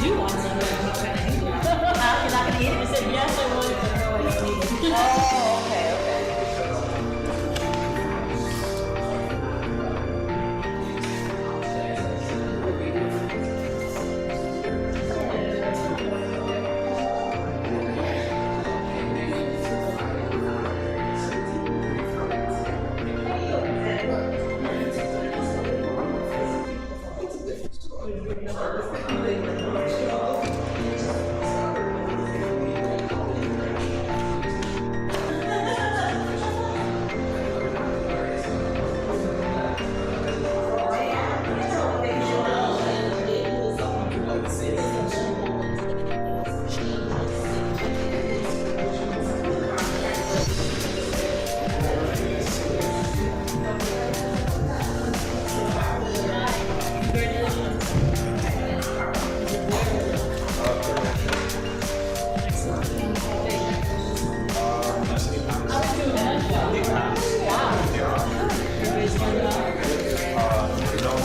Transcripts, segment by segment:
do want some, but I'm not gonna eat it. You're not gonna eat it? I said, yes, I would, but no, I don't need it. Oh, okay, okay.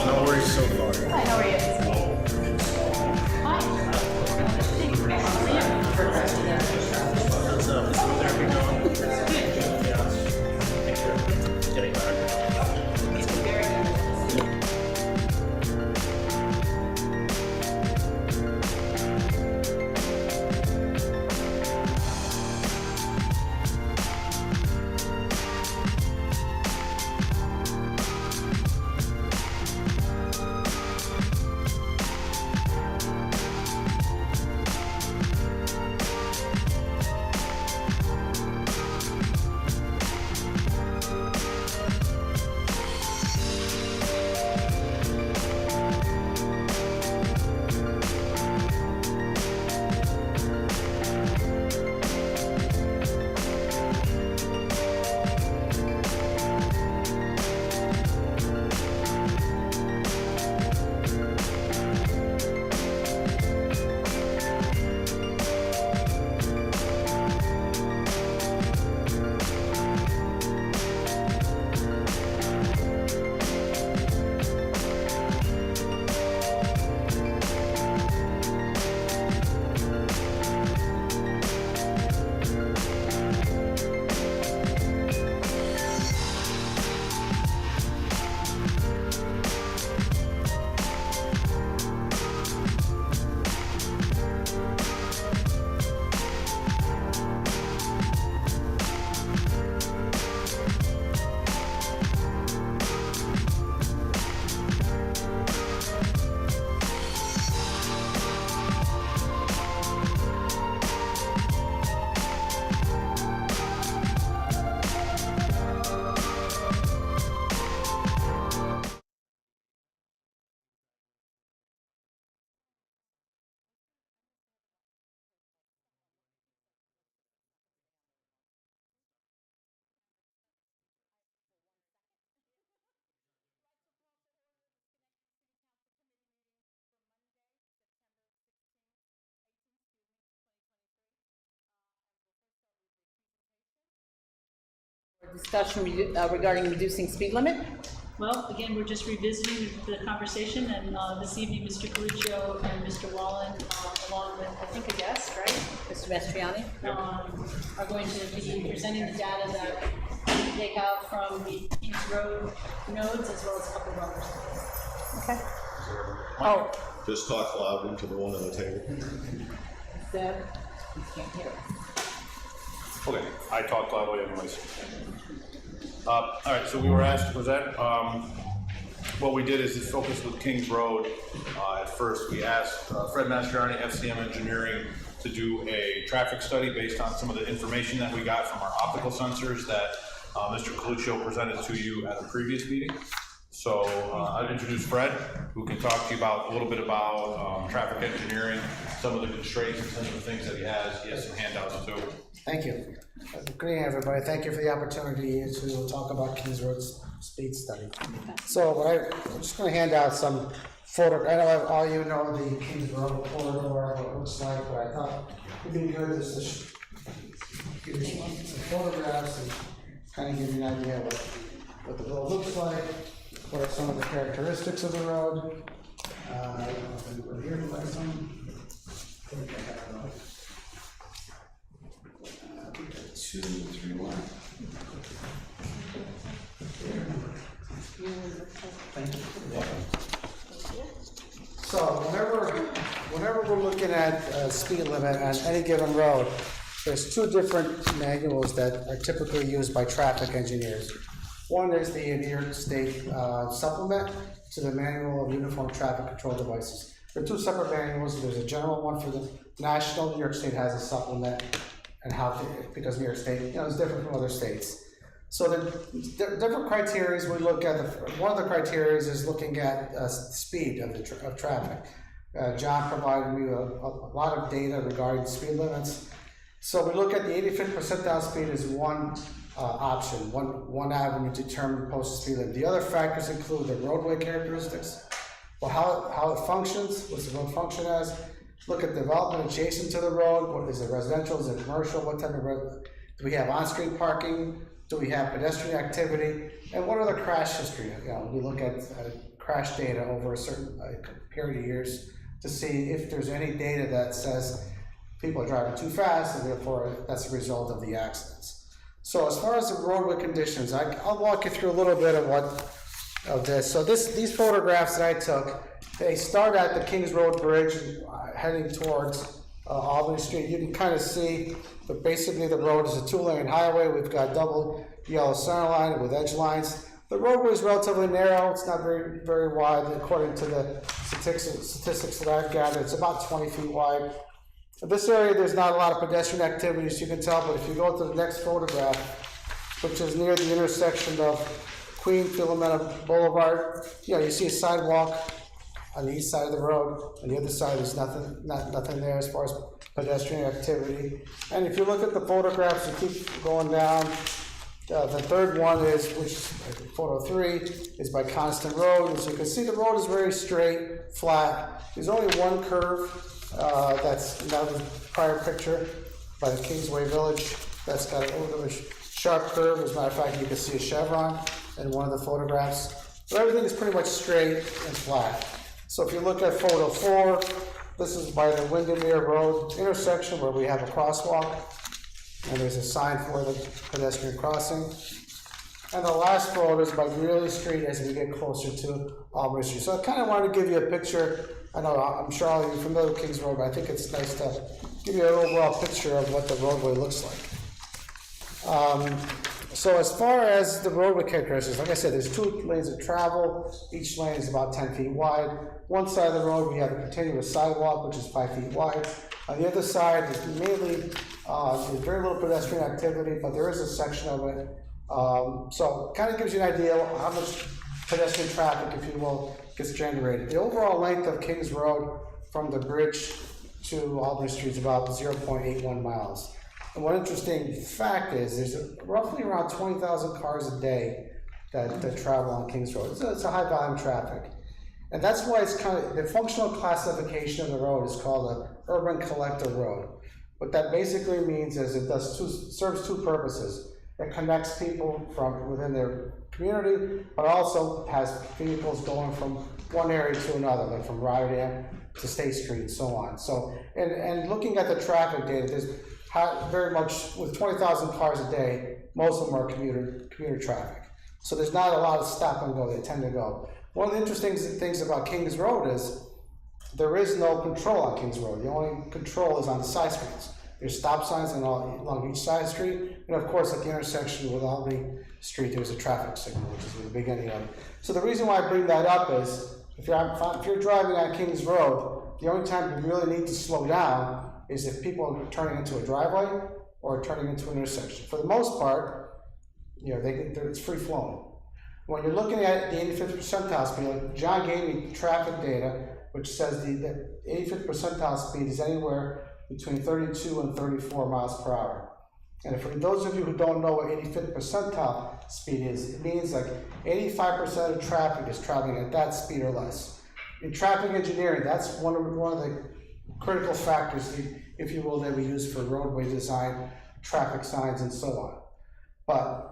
No worries so far. Hi, how are you? Getting better. Discussion regarding reducing speed limit. Well, again, we're just revisiting the conversation, and this evening, Mr. Coluccio and Mr. Wallen, along with, I think, a guest, right? Mr. Mastriani? Are going to be presenting the data that they have from the Kings Road nodes, as well as a couple of others. Okay. Oh, Just talk loud into the one on the table. Deb, you can't hear. Okay, I talked all the way anyways. All right, so we were asked to present. What we did is focus with Kings Road. At first, we asked Fred Mastriani, FCM Engineering, to do a traffic study based on some of the information that we got from our optical sensors that Mr. Coluccio presented to you at a previous meeting. So I've introduced Fred, who can talk to you about a little bit about traffic engineering, some of the constraints and some of the things that he has. He has some handouts too. Thank you. Good evening, everybody. Thank you for the opportunity to talk about Kings Road's speed study. So I'm just going to hand out some photo. I know all you know the Kings Road corridor, what it looks like, but I thought it'd be good just to give you some photographs and kind of give you an idea of what the road looks like, what are some of the characteristics of the road. I don't know if anybody here would like some. 2, 3, 1. So whenever we're looking at speed limit on any given road, there's two different manuals that are typically used by traffic engineers. One is the New York State supplement to the Manual of Uniform Traffic Control Devices. There are two separate manuals. There's a general one for the national. New York State has a supplement, and because New York State, is different from other states. So the different criteria we look at. One of the criteria is looking at speed of traffic. John provided me a lot of data regarding speed limits. So we look at the 85th percentile speed as one option, one avenue to determine posted speed limit. The other factors include the roadway characteristics, well, how it functions, what's the road function as. Look at development adjacent to the road. What is it, residential? Is it commercial? What type of do we have on-street parking? Do we have pedestrian activity? And what are the crash history? We look at crash data over a certain period of years to see if there's any data that says people are driving too fast, and therefore that's a result of the accidents. So as far as the roadway conditions, I'll walk you through a little bit of this. So these photographs that I took, they start at the Kings Road Bridge, heading towards Albany Street. You can kind of see that basically the road is a 2-lane highway. We've got double yellow center line with edge lines. The roadway is relatively narrow. It's not very, very wide. According to the statistics that I've gathered, it's about 20 feet wide. In this area, there's not a lot of pedestrian activity, as you can tell, but if you go to the next photograph, which is near the intersection of Queen Philomena Boulevard, you see a sidewalk on the east side of the road. On the other side, there's nothing there as far as pedestrian activity. And if you look at the photographs, you keep going down. The third one is, which photo 3, is by Constant Road. As you can see, the road is very straight, flat. There's only one curve. That's another prior picture by the Kingsway Village. That's got a little bit of a sharp curve. As a matter of fact, you can see a chevron in one of the photographs. But everything is pretty much straight and flat. So if you look at photo 4, this is by the Windermere Road intersection where we have a crosswalk, and there's a sign for the pedestrian crossing. And the last photo is by Greeley Street as we get closer to Albany Street. So I kind of wanted to give you a picture. I know I'm sure all of you are familiar with Kings Road, but I think it's nice to give you an overall picture of what the roadway looks like. So as far as the roadway characteristics, like I said, there's 2 lanes of travel. Each lane is about 10 feet wide. One side of the road, we have a continuous sidewalk, which is 5 feet wide. On the other side, there's there's very little pedestrian activity, but there is a section of it. So it kind of gives you an idea of how much pedestrian traffic, if you will, gets generated. The overall length of Kings Road from the bridge to Albany Street is about 0.81 miles. And one interesting fact is there's roughly around 20,000 cars a day that travel on Kings Road. It's a high volume traffic. And that's why it's kind of, the functional classification of the road is called an urban collector road. What that basically means is it serves 2 purposes. It connects people from within their community, but also has vehicles going from one area to another, like from Rotterdam to State Street and so on. So, and looking at the traffic data, there's very much, with 20,000 cars a day, most of them are commuter traffic. So there's not a lot of stop and go, they tend to go. One of the interesting things about Kings Road is there is no control on Kings Road. The only control is on the side streets. There's stop signs along each side street, and of course at the intersection with Albany Street, there's a traffic signal, which is the beginning of it. So the reason why I bring that up is, if you're driving on Kings Road, the only time you really need to slow down is if people are turning into a driveway or turning into an intersection. For the most part, it's free flowing. When you're looking at the 85th percentile speed, like John gave me traffic data, which says the 85th percentile speed is anywhere between 32 and 34 miles per hour. And for those of you who don't know what 85th percentile speed is, it means like 85% of traffic is traveling at that speed or less. In traffic engineering, that's one of the critical factors, if you will, that we use for roadway design, traffic signs, and so on. But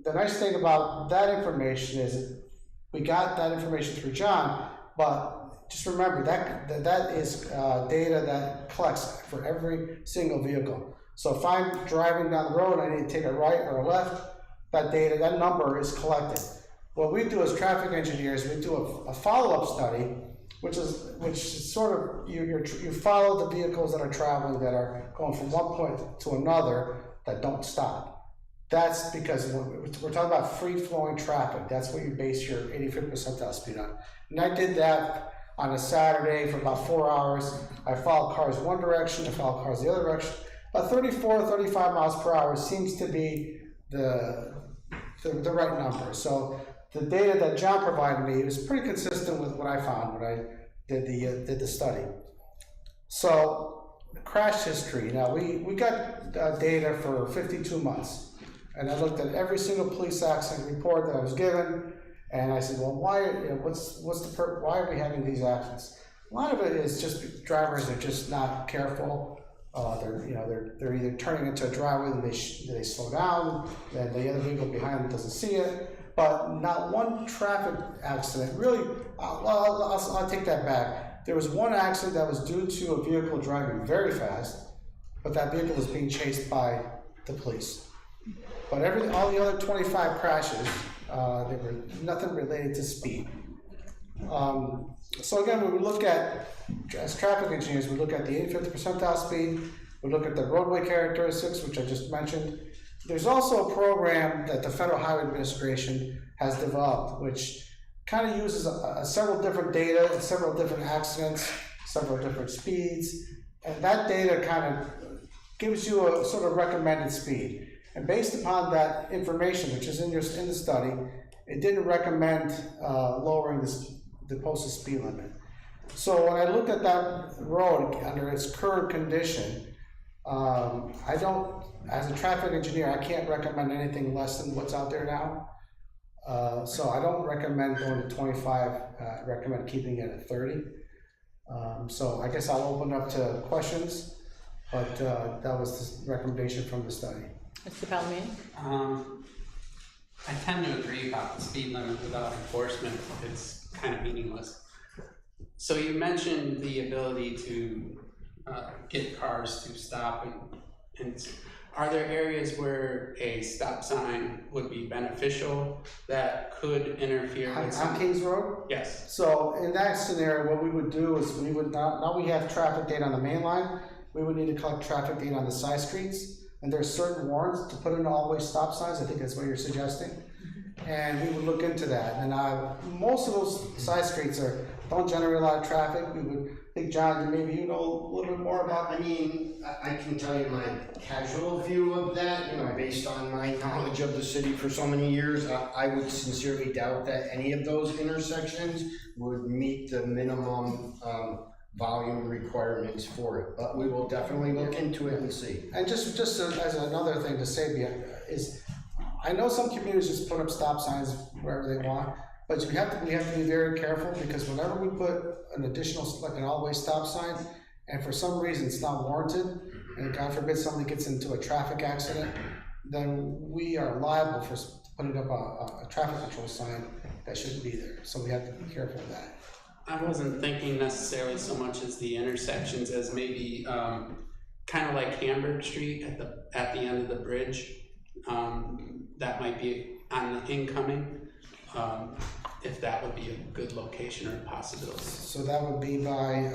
the nice thing about that information is we got that information through John, But just remember that is data that collects for every single vehicle. So if I'm driving down the road and I need to take a right or a left, that data, that number is collected. What we do as traffic engineers, we do a follow-up study, which is sort of, you follow the vehicles that are traveling, that are going from one point to another, that don't stop. That's because we're talking about free-flowing traffic. That's what you base your 85th percentile speed on. And I did that on a Saturday for about 4 hours. I followed cars one direction, I followed cars the other direction. About 34, 35 miles per hour seems to be the right number. So the data that John provided me was pretty consistent with what I found when I did the study. So crash history. Now we got data for 52 months, and I looked at every single police accident report that I was given, and I said, well, why? Why are we having these accidents? A lot of it is just drivers are just not careful. They're either turning into a driveway and they slow down, and the other vehicle behind them doesn't see it. But not one traffic accident, really, I'll take that back. There was one accident that was due to a vehicle driving very fast, but that vehicle was being chased by the police. But all the other 25 crashes, they were nothing related to speed. So again, when we look at, as traffic engineers, we look at the 85th percentile speed, we look at the roadway characteristics, which I just mentioned. There's also a program that the Federal Highway Administration has developed, which kind of uses several different data, several different accidents, several different speeds, and that data kind of gives you a sort of recommended speed. And based upon that information, which is in the study, it didn't recommend lowering the posted speed limit. So when I looked at that road under its current condition, I don't, as a traffic engineer, I can't recommend anything less than what's out there now. So I don't recommend going to 25, I recommend keeping it at 30. So I guess I'll open up to questions, but that was the recommendation from the study. Mr. Palomino? I tend to agree about the speed limit without enforcement. It's kind of meaningless. So you mentioned the ability to get cars to stop, and are there areas where a stop sign would be beneficial that could interfere with On Kings Road? Yes. So in that scenario, what we would do is we would now we have traffic data on the main line, we would need to collect traffic data on the side streets. And there's certain warrants to put in all-way stop signs. I think that's what you're suggesting. And we would look into that. And most of those side streets don't generate a lot of traffic. We would think, John, maybe you know a little bit more about. I mean, I can tell you my casual view of that, based on my knowledge of the city for so many years. I would sincerely doubt that any of those intersections would meet the minimum volume requirements for it, but we will definitely look into it and see. And just as another thing to say is, I know some communities just put up stop signs wherever they want, but we have to be very careful, because whenever we put an additional, like an all-way stop sign, and for some reason it's not warranted, and God forbid somebody gets into a traffic accident, then we are liable for putting up a traffic control sign that shouldn't be there. So we have to be careful of that. I wasn't thinking necessarily so much as the intersections as maybe kind of like Hamburg Street at the end of the bridge. That might be on the incoming, if that would be a good location or a possibility. So that would be by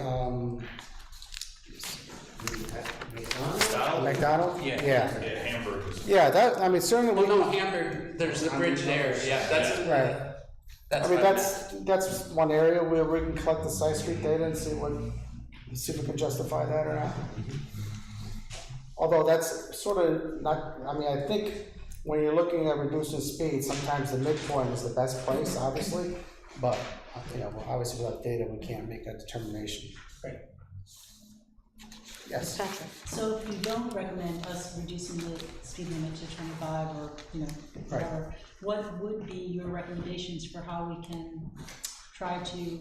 McDonald? Yeah. Yeah. Hamburg is. Yeah, that, I mean, certainly. Well, no, Hamburg, there's the bridge there, yeah, that's. Right. That's I mean, what I that's one area where we can collect the side street data and see if we can justify that or not. Although that's sort of not, I mean, I think when you're looking at reducing speed, sometimes the midpoint is the best place, obviously, but, obviously without data, we can't make that determination. Right. Yes. Patrick? So if you don't recommend us reducing the speed limit to 25 or, whatever, what would be your recommendations for how we can try to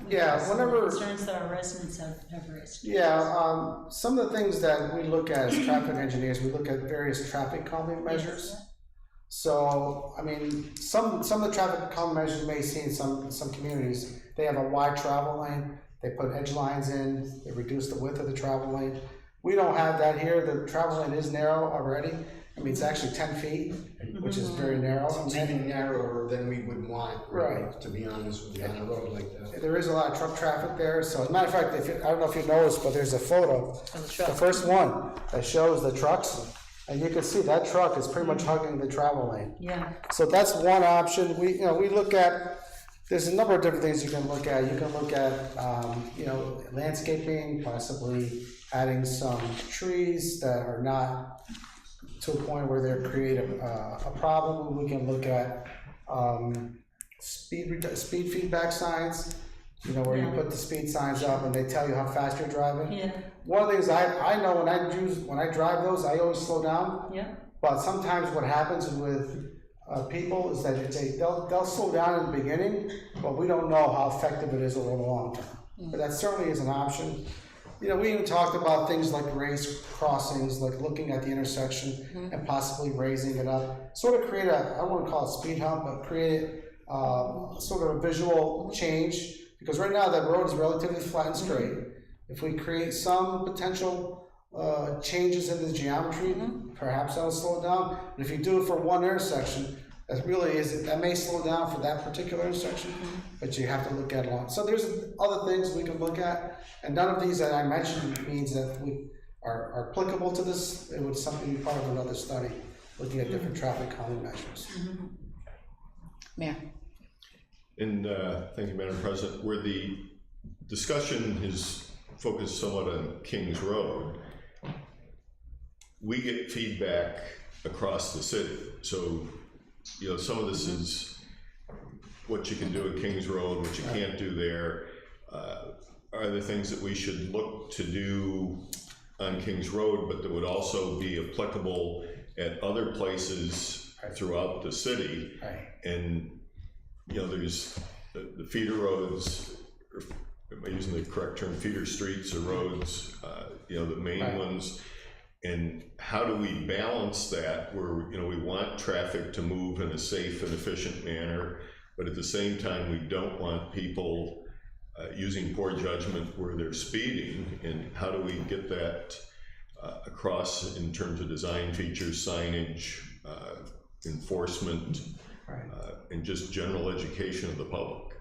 address some of the concerns that our residents have raised? Yeah, some of the things that we look at as traffic engineers, we look at various traffic calming measures. So, I mean, some of the traffic calming measures you may see in some communities, they have a wide travel lane, they put edge lines in, they reduce the width of the travel lane. We don't have that here. The travel lane is narrow already. I mean, it's actually 10 feet, which is very narrow. It's even narrower than we would want, Right. to be honest with you, on a road like that. There is a lot of truck traffic there. So, as a matter of fact, I don't know if you noticed, but there's a photo, Of the truck. the first one that shows the trucks, and you can see that truck is pretty much hugging the travel lane. Yeah, So that's one option. We look at, there's a number of different things you can look at. You can look at, landscaping, possibly adding some trees that are not to a point where they're creating a problem. We can look at speed feedback signs, where you put the speed signs up and they tell you how fast you're driving. yeah, One of the things I know when I drive those, I always slow down. yeah, But sometimes what happens with people is that they'll slow down in the beginning, but we don't know how effective it is over the long term. But that certainly is an option. We even talked about things like raised crossings, like looking at the intersection and possibly raising it up. Sort of create I don't want to call it speed hump, but create sort of a visual change. Because right now that road is relatively flat and straight. If we create some potential changes in the geometry, perhaps that'll slow it down. But if you do it for one intersection, that may slow down for that particular intersection, but you have to look at it all. So there's other things we can look at, and none of these that I mentioned means that we are applicable to this. It would something be part of another study, looking at different traffic calming measures. Mayor. And thank you, Madam President. Where the discussion is focused somewhat on Kings Road, we get feedback across the city. So, some of this is what you can do at Kings Road, what you can't do there. Are there things that we should look to do on Kings Road, but that would also be applicable at other places throughout the city? Right. And there's the feeder roads, or am I using the correct term, feeder streets or roads, the main ones, and how do we balance that where, we want traffic to move in a safe and efficient manner, but at the same time, we don't want people using poor judgment where they're speeding, and how do we get that across in terms of design features, signage, enforcement, and just general education of the public?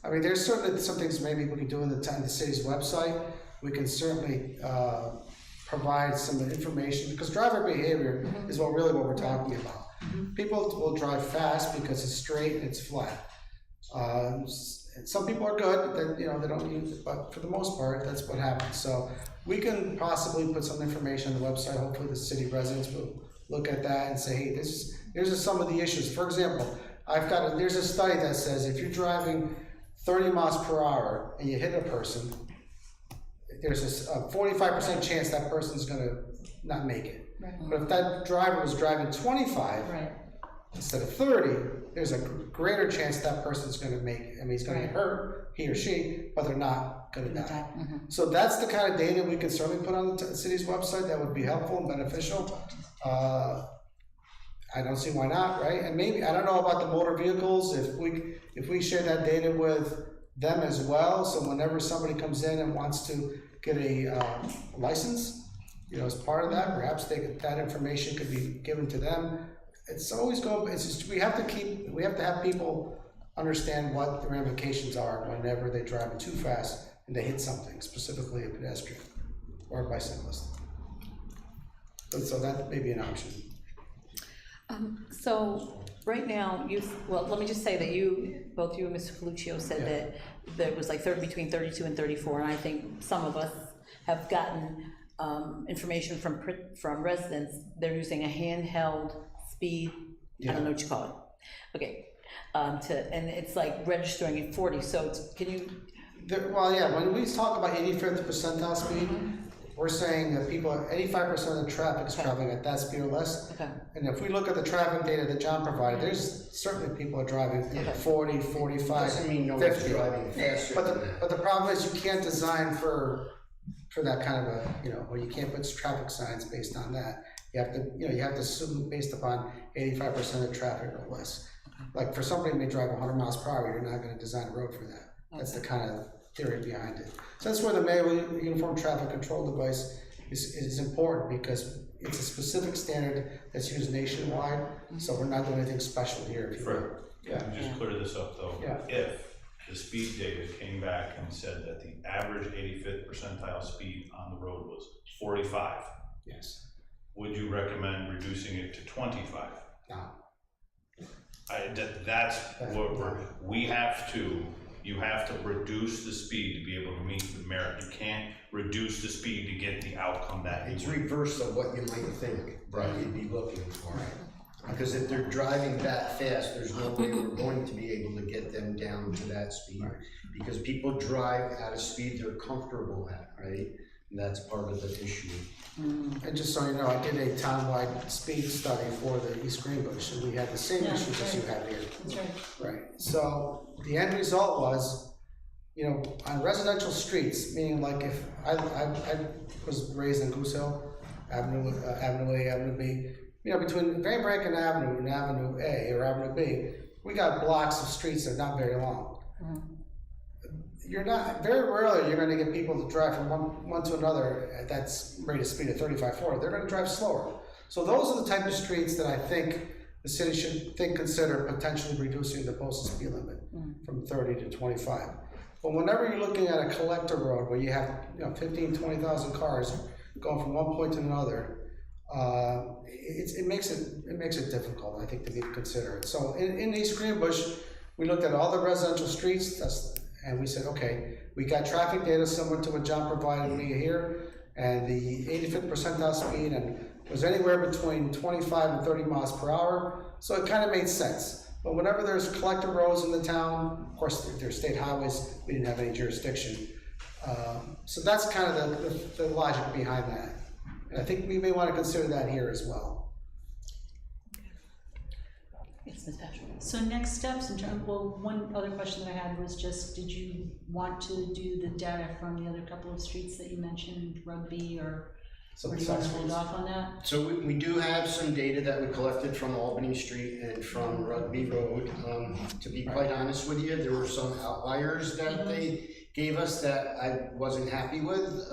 I mean, there's certainly some things maybe we can do in the city's website. We can certainly provide some information, because driver behavior is what we're talking about. People will drive fast because it's straight and it's flat. Some people are good that they don't use it, but for the most part, that's what happens. So we can possibly put some information on the website. Hopefully, the city residents will look at that and say, hey, here's some of the issues. For example, there's a study that says if you're driving 30 miles per hour and you hit a person, there's a 45% chance that person's going to not make it. right, But if that driver was driving 25 right, instead of 30, there's a greater chance that person's going to make it. I mean, he's going to get hurt, he or she, but they're not going to die. So that's the kind of data we can certainly put on the city's website that would be helpful and beneficial. I don't see why not, right? And maybe, I don't know about the motor vehicles, if we share that data with them as well, so whenever somebody comes in and wants to get a license, as part of that, perhaps that information could be given to them. It's always we have to have people understand what the ramifications are whenever they drive too fast and they hit something, specifically a pedestrian or a bicyclist. So that may be an option. So right now, let me just say that both you and Mr. Coluccio said that there was like between 32 and 34, and I think some of us have gotten information from residents. They're using a handheld speed, I don't know what you call it. Okay, and it's like registering at 40. So can you? When we talk about 85th percentile speed, we're saying that 85% of the traffic is traveling at that speed or less. Okay. And if we look at the traffic data that John provided, there's certainly people are driving 40, 45, Doesn't mean no one's 50. driving faster than that. But the problem is you can't design for that kind of where you can't put traffic signs based on that. You have to assume based upon 85% of traffic or less. Like for somebody who may drive 100 miles per hour, you're not gonna design a road for that. That's the kind of theory behind it. So that's where the manual uniform traffic control device is important, because it's a specific standard that's used nationwide, so we're not doing anything special here. Fred, Yeah. can you just clear this up though? Yeah. If the speed data came back and said that the average 85th percentile speed on the road was 45, Yes. would you recommend reducing it to 25? No. That's what you have to reduce the speed to be able to meet the merit. You can't reduce the speed to get the outcome that It's you want. reverse of what you might think that you'd be looking for. Because if they're driving that fast, there's no way we're going to be able to get them down to that speed. Because people drive at a speed they're comfortable at, right? And that's part of the issue. And just so you know, I did a townwide speed study for the East Greenbush, and we had the same Yeah, issues as you have here. That's right. Right, so the end result was, on residential streets, meaning like if I was raised in Goose Hill, Avenue A, Avenue B, between Van Branken Avenue and Avenue A or Avenue B, we got blocks of streets that are not very long. Very rarely you're gonna get people to drive from one to another at that rate of speed of 35, 40. They're gonna drive slower. So those are the type of streets that I think the city should consider potentially reducing the posted speed limit from 30 to 25. But whenever you're looking at a collector road where you have 15, 20,000 cars going from one point to another, it makes it difficult, I think, to be considered. So in East Greenbush, we looked at all the residential streets, and we said, okay, we got traffic data similar to what John provided me here, and the 85th percentile speed, and it was anywhere between 25 and 30 miles per hour, so it kind of made sense. But whenever there's collector roads in the town, of course, there's state highways, we didn't have any jurisdiction. So that's kind of the logic behind that. And I think we may want to consider that here as well. Yes, Natasha. So next steps in terms, one other question that I had was just, did you want to do the data from the other couple of streets that you mentioned, Rugby, or do you want to hold off on that? So we do have some data that we collected from Albany Street and from Rugby Road. To be quite honest with you, there were some outliers that they gave us that I wasn't happy with.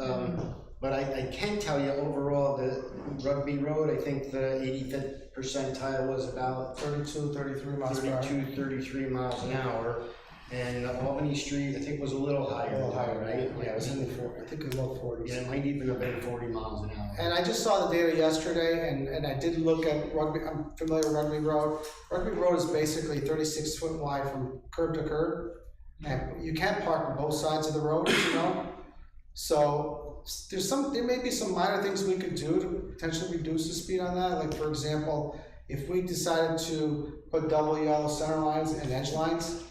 But I can tell you overall, the Rugby Road, I think the 85th percentile was about 32, 33 miles per hour. 32, 33 miles an hour. And Albany Street, I think was a little higher, right? Yeah, it was in the 40s. I think it was low 40s. Yeah, it might even have been 40 miles an hour. And I just saw the data yesterday, and I did look at Rugby. I'm familiar with Rugby Road. Rugby Road is basically 36 foot wide from curb to curb, and you can't park on both sides of the road, So there may be some minor things we could do to potentially reduce the speed on that. Like for example, if we decided to put double yellow center lines and edge lines.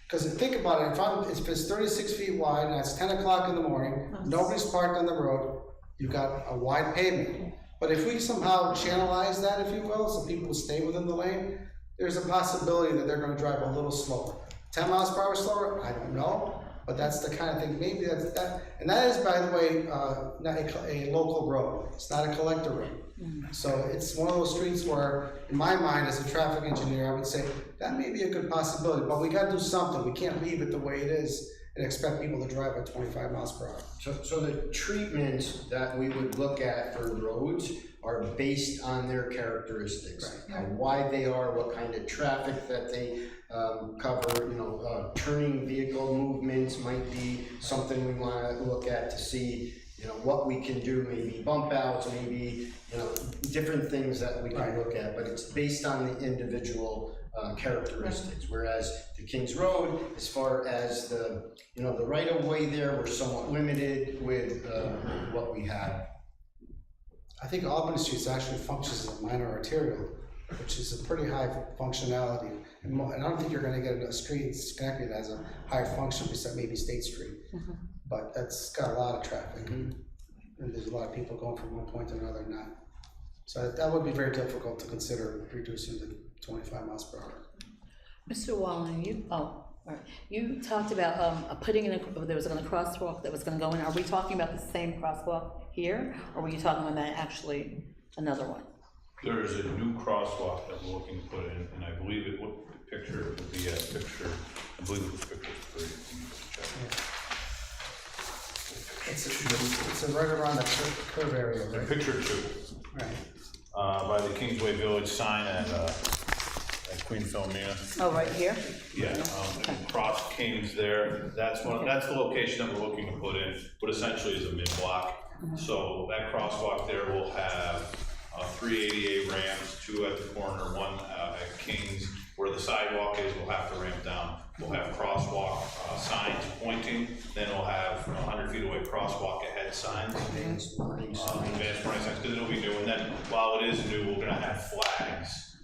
Because think about it, if it's 36 feet wide and it's 10 o'clock in the morning, nobody's parked on the road, you've got a wide pavement. But if we somehow channelize that, if you will, so people stay within the lane, there's a possibility that they're going to drive a little slower. 10 miles per hour slower? I don't know. But that's the kind of thing, maybe that's that. And that is, by the way, not a local road. It's not a collector road. So it's one of those streets where, in my mind, as a traffic engineer, I would say that may be a good possibility, but we got to do something. We can't leave it the way it is and expect people to drive at 25 miles per hour. So the treatments that we would look at for roads are based on their characteristics, how wide they are, what kind of traffic that they cover. Turning vehicle movements might be something we want to look at to see, what we can do, maybe bump outs, maybe, different things that we can look at, but it's based on the individual characteristics. Whereas the Kings Road, as far as the right of way there, we're somewhat limited with what we have. I think Albany Street actually functions as a minor arterial, which is a pretty high functionality. And I don't think you're going to get a street in Schenectady that has a higher function besides maybe State Street. But that's got a lot of traffic. And there's a lot of people going from one point to another not. So that would be very difficult to consider reducing to 25 miles per hour. Mr. Wallen, you talked about putting in there was a crosswalk that was going to go in. Are we talking about the same crosswalk here, or were you talking about that actually another one? There is a new crosswalk that we're looking to put in, and I believe it would, the picture would be a picture, I believe it was picture 3. It's a right around the curve area, right? Picture 2. Right. By the Kingsway Village sign at Queen Philomena. Oh, right here? Yeah, across Kings there, that's the location that we're looking to put in, but essentially is a mid-block. So that crosswalk there will have 3 ADA ramps, 2 at the corner, 1 at Kings. Where the sidewalk is, we'll have to ramp down. We'll have crosswalk signs pointing, then we'll have 100 feet away crosswalk ahead signs. Advanced warning signs, because it'll be new. And then while it is new, we're gonna have flags.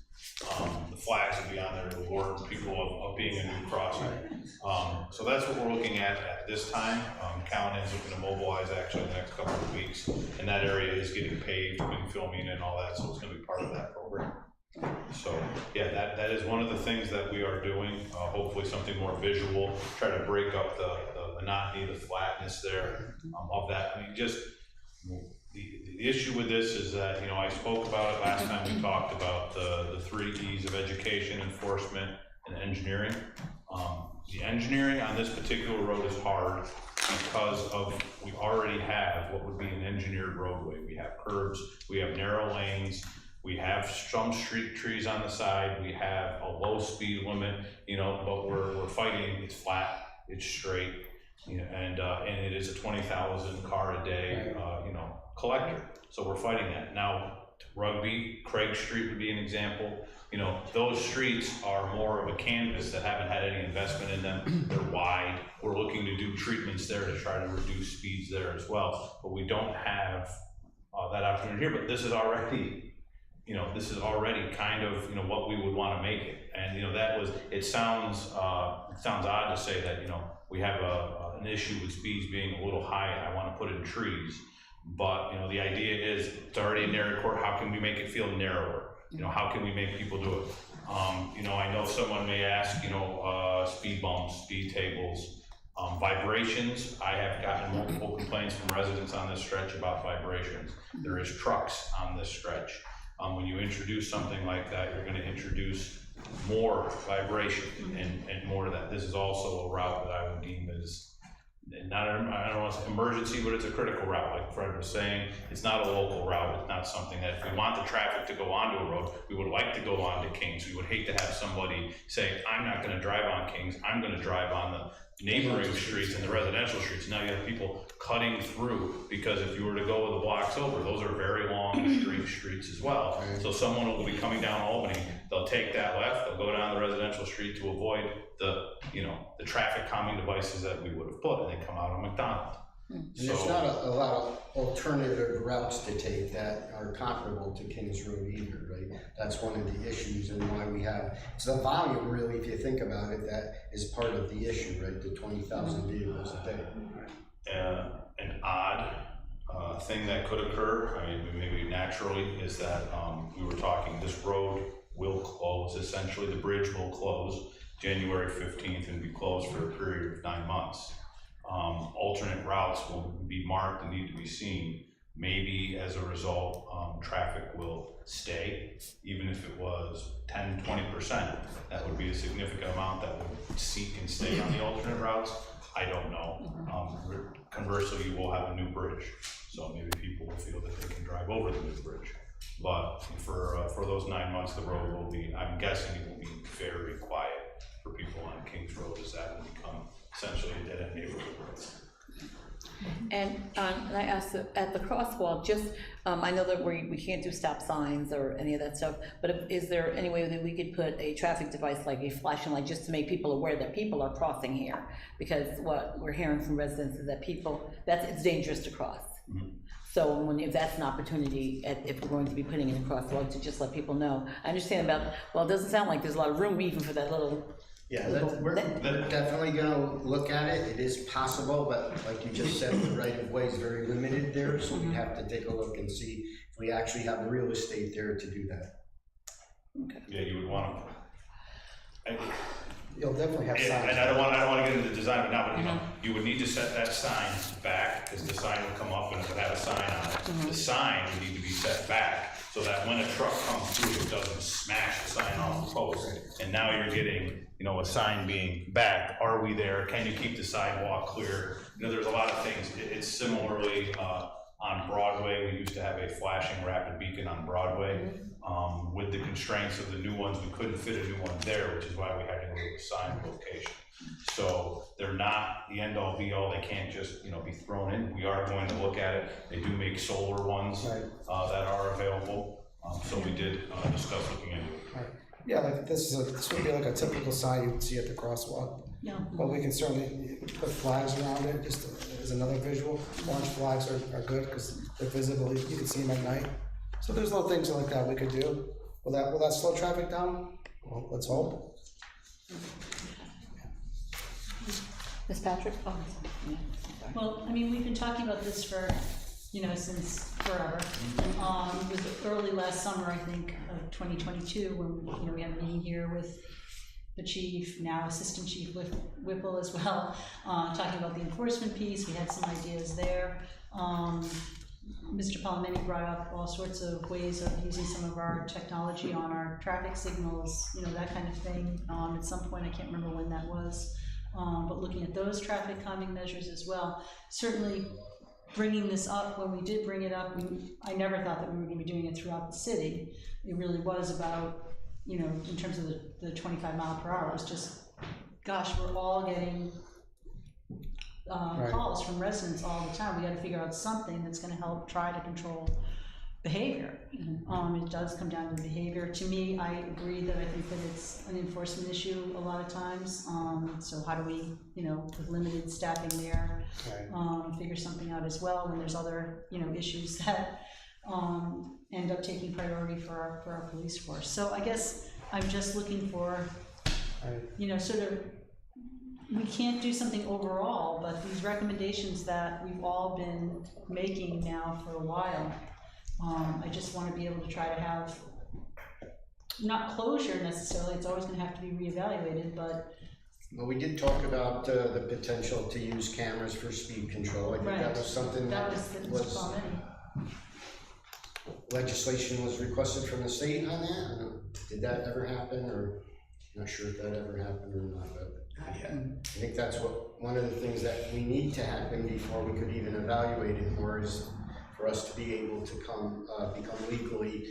The flags will be on there to warn people of being a new crossing. So that's what we're looking at this time. County is looking to mobilize actually in the next couple of weeks, and that area is getting paved, Queen Philomena and all that, so it's gonna be part of that program. So, yeah, that is one of the things that we are doing, hopefully something more visual, try to break up the monotony, the flatness there of that. I mean, just, the issue with this is that, you know, I spoke about it last time we talked about the 3 E's of education, enforcement, and engineering. The engineering on this particular road is hard because we already have what would be an engineered roadway. We have curbs, we have narrow lanes, we have some street trees on the side, we have a low speed limit, you know, but we're fighting, it's flat, it's straight, you know, and it is a 20,000 car a day, you know, collector. So we're fighting that. Now, Rugby, Craig Street would be an example. You know, those streets are more of a canvas that haven't had any investment in them. They're wide. We're looking to do treatments there to try to reduce speeds there as well. But we don't have that opportunity here. But this is already, you know, kind of, you know, what we would want to make it. And, you know, it sounds odd to say that, you know, we have an issue with speeds being a little high and I want to put in trees. But, you know, the idea is it's already a narrow court. How can we make it feel narrower? You know, how can we make people do it? You know, I know someone may ask, you know, speed bumps, speed tables, vibrations. I have gotten multiple complaints from residents on this stretch about vibrations. There is trucks on this stretch. When you introduce something like that, you're going to introduce more vibration and more of that. This is also a route that I would deem as not, I don't want to say emergency, but it's a critical route. Like Fred was saying, it's not a local route. It's not something that if we want the traffic to go onto a road, we would like to go on to Kings. We would hate to have somebody say, I'm not going to drive on Kings. I'm going to drive on the neighboring streets and the residential streets. Now you have people cutting through, because if you were to go the blocks over, those are very long streets as well. So someone will be coming down Albany, they'll take that left, they'll go down the residential street to avoid the, you know, the traffic calming devices that we would have put, and they come out on McDonald. And there's not a lot of alternative routes to take that are comparable to Kings Road either, right? That's one of the issues and why we have, it's the volume really, if you think about it, that is part of the issue, right? The 20,000 vehicles a day. An odd thing that could occur, I mean, maybe naturally, is that we were talking, this road will close, essentially the bridge will close January 15th and be closed for a period of 9 months. Alternate routes will be marked and need to be seen. Maybe as a result, traffic will stay, even if it was 10, 20%. That would be a significant amount that would seek and stay on the alternate routes. I don't know. Conversely, you will have a new bridge, so maybe people will feel that they can drive over the new bridge. But for those 9 months, the road will be, I'm guessing it will be very quiet for people on Kings Road, as that will become essentially a dead-end neighborhood. And I asked at the crosswalk, just, I know that we can't do stop signs or any of that stuff, but is there any way that we could put a traffic device like a flashing light just to make people aware that people are crossing here? Because what we're hearing from residents is that it's dangerous to cross. So if that's an opportunity, if we're going to be putting in a crosswalk, to just let people know. I understand about, well, it doesn't sound like there's a lot of room even for that little. Yeah, we're definitely gonna look at it. It is possible, but like you just said, the right of way is very limited there, so we have to take a look and see if we actually have real estate there to do that. Okay. Yeah, you would want to. you'll definitely have Yeah, signs. and I don't wanna get into the design of it now, but you know, you would need to set that sign back, because the sign would come up and it would have a sign on it. The sign would need to be set back, so that when a truck comes through, it doesn't smash the sign off the post. And now you're getting, you know, a sign being back, are we there, can you keep the sidewalk clear? You know, there's a lot of things, it's similarly, on Broadway, we used to have a flashing rapid beacon on Broadway. With the constraints of the new ones, we couldn't fit a new one there, which is why we had to go to a sign location. So they're not the end all be all, they can't just, you know, be thrown in. We are going to look at it. They do make solar ones Right. that are available. So we did discuss looking into it. Right. Yeah, like this would be like a typical sign you would see at the crosswalk. Yeah. But we can certainly put flags around it, just as another visual. Orange flags are good because they're visible, you can see them at night. So there's little things like that we could do. Will that slow traffic down? Well, let's hope. Ms. Patrick? Oh, yeah. Well, I mean, we've been talking about this for, you know, since forever. It was early last summer, I think, of 2022, when, you know, we had a meeting here with the chief, now Assistant Chief Whipple as well, talking about the enforcement piece. We had some ideas there. Mr. Palomeni brought up all sorts of ways of using some of our technology on our traffic signals, you know, that kind of thing. At some point, I can't remember when that was, but looking at those traffic calming measures as well. Certainly bringing this up, when we did bring it up, I never thought that we were going to be doing it throughout the city. It really was about, you know, in terms of the 25 mile per hour, it was just, gosh, we're all getting Right. calls from residents all the time. We got to figure out something that's going to help try to control behavior. It does come down to behavior. To me, I agree that I think that it's an enforcement issue a lot of times. So how do we, you know, with limited staffing there, Right. figure something out as well when there's other, you know, issues that end up taking priority for our police force. So I guess I'm just looking for, Right. you know, sort of, we can't do something overall, but these recommendations that we've all been making now for a while, I just want to be able to try to have, not closure necessarily, it's always going to have to be reevaluated, but. Well, we did talk about the potential to use cameras for speed control. I think that was something that was legislation was requested from the state on that. Did that ever happen, or not sure if that ever happened or not, but I think that's one of the things that we need to happen before we could even evaluate it more, is for us to be able to become legally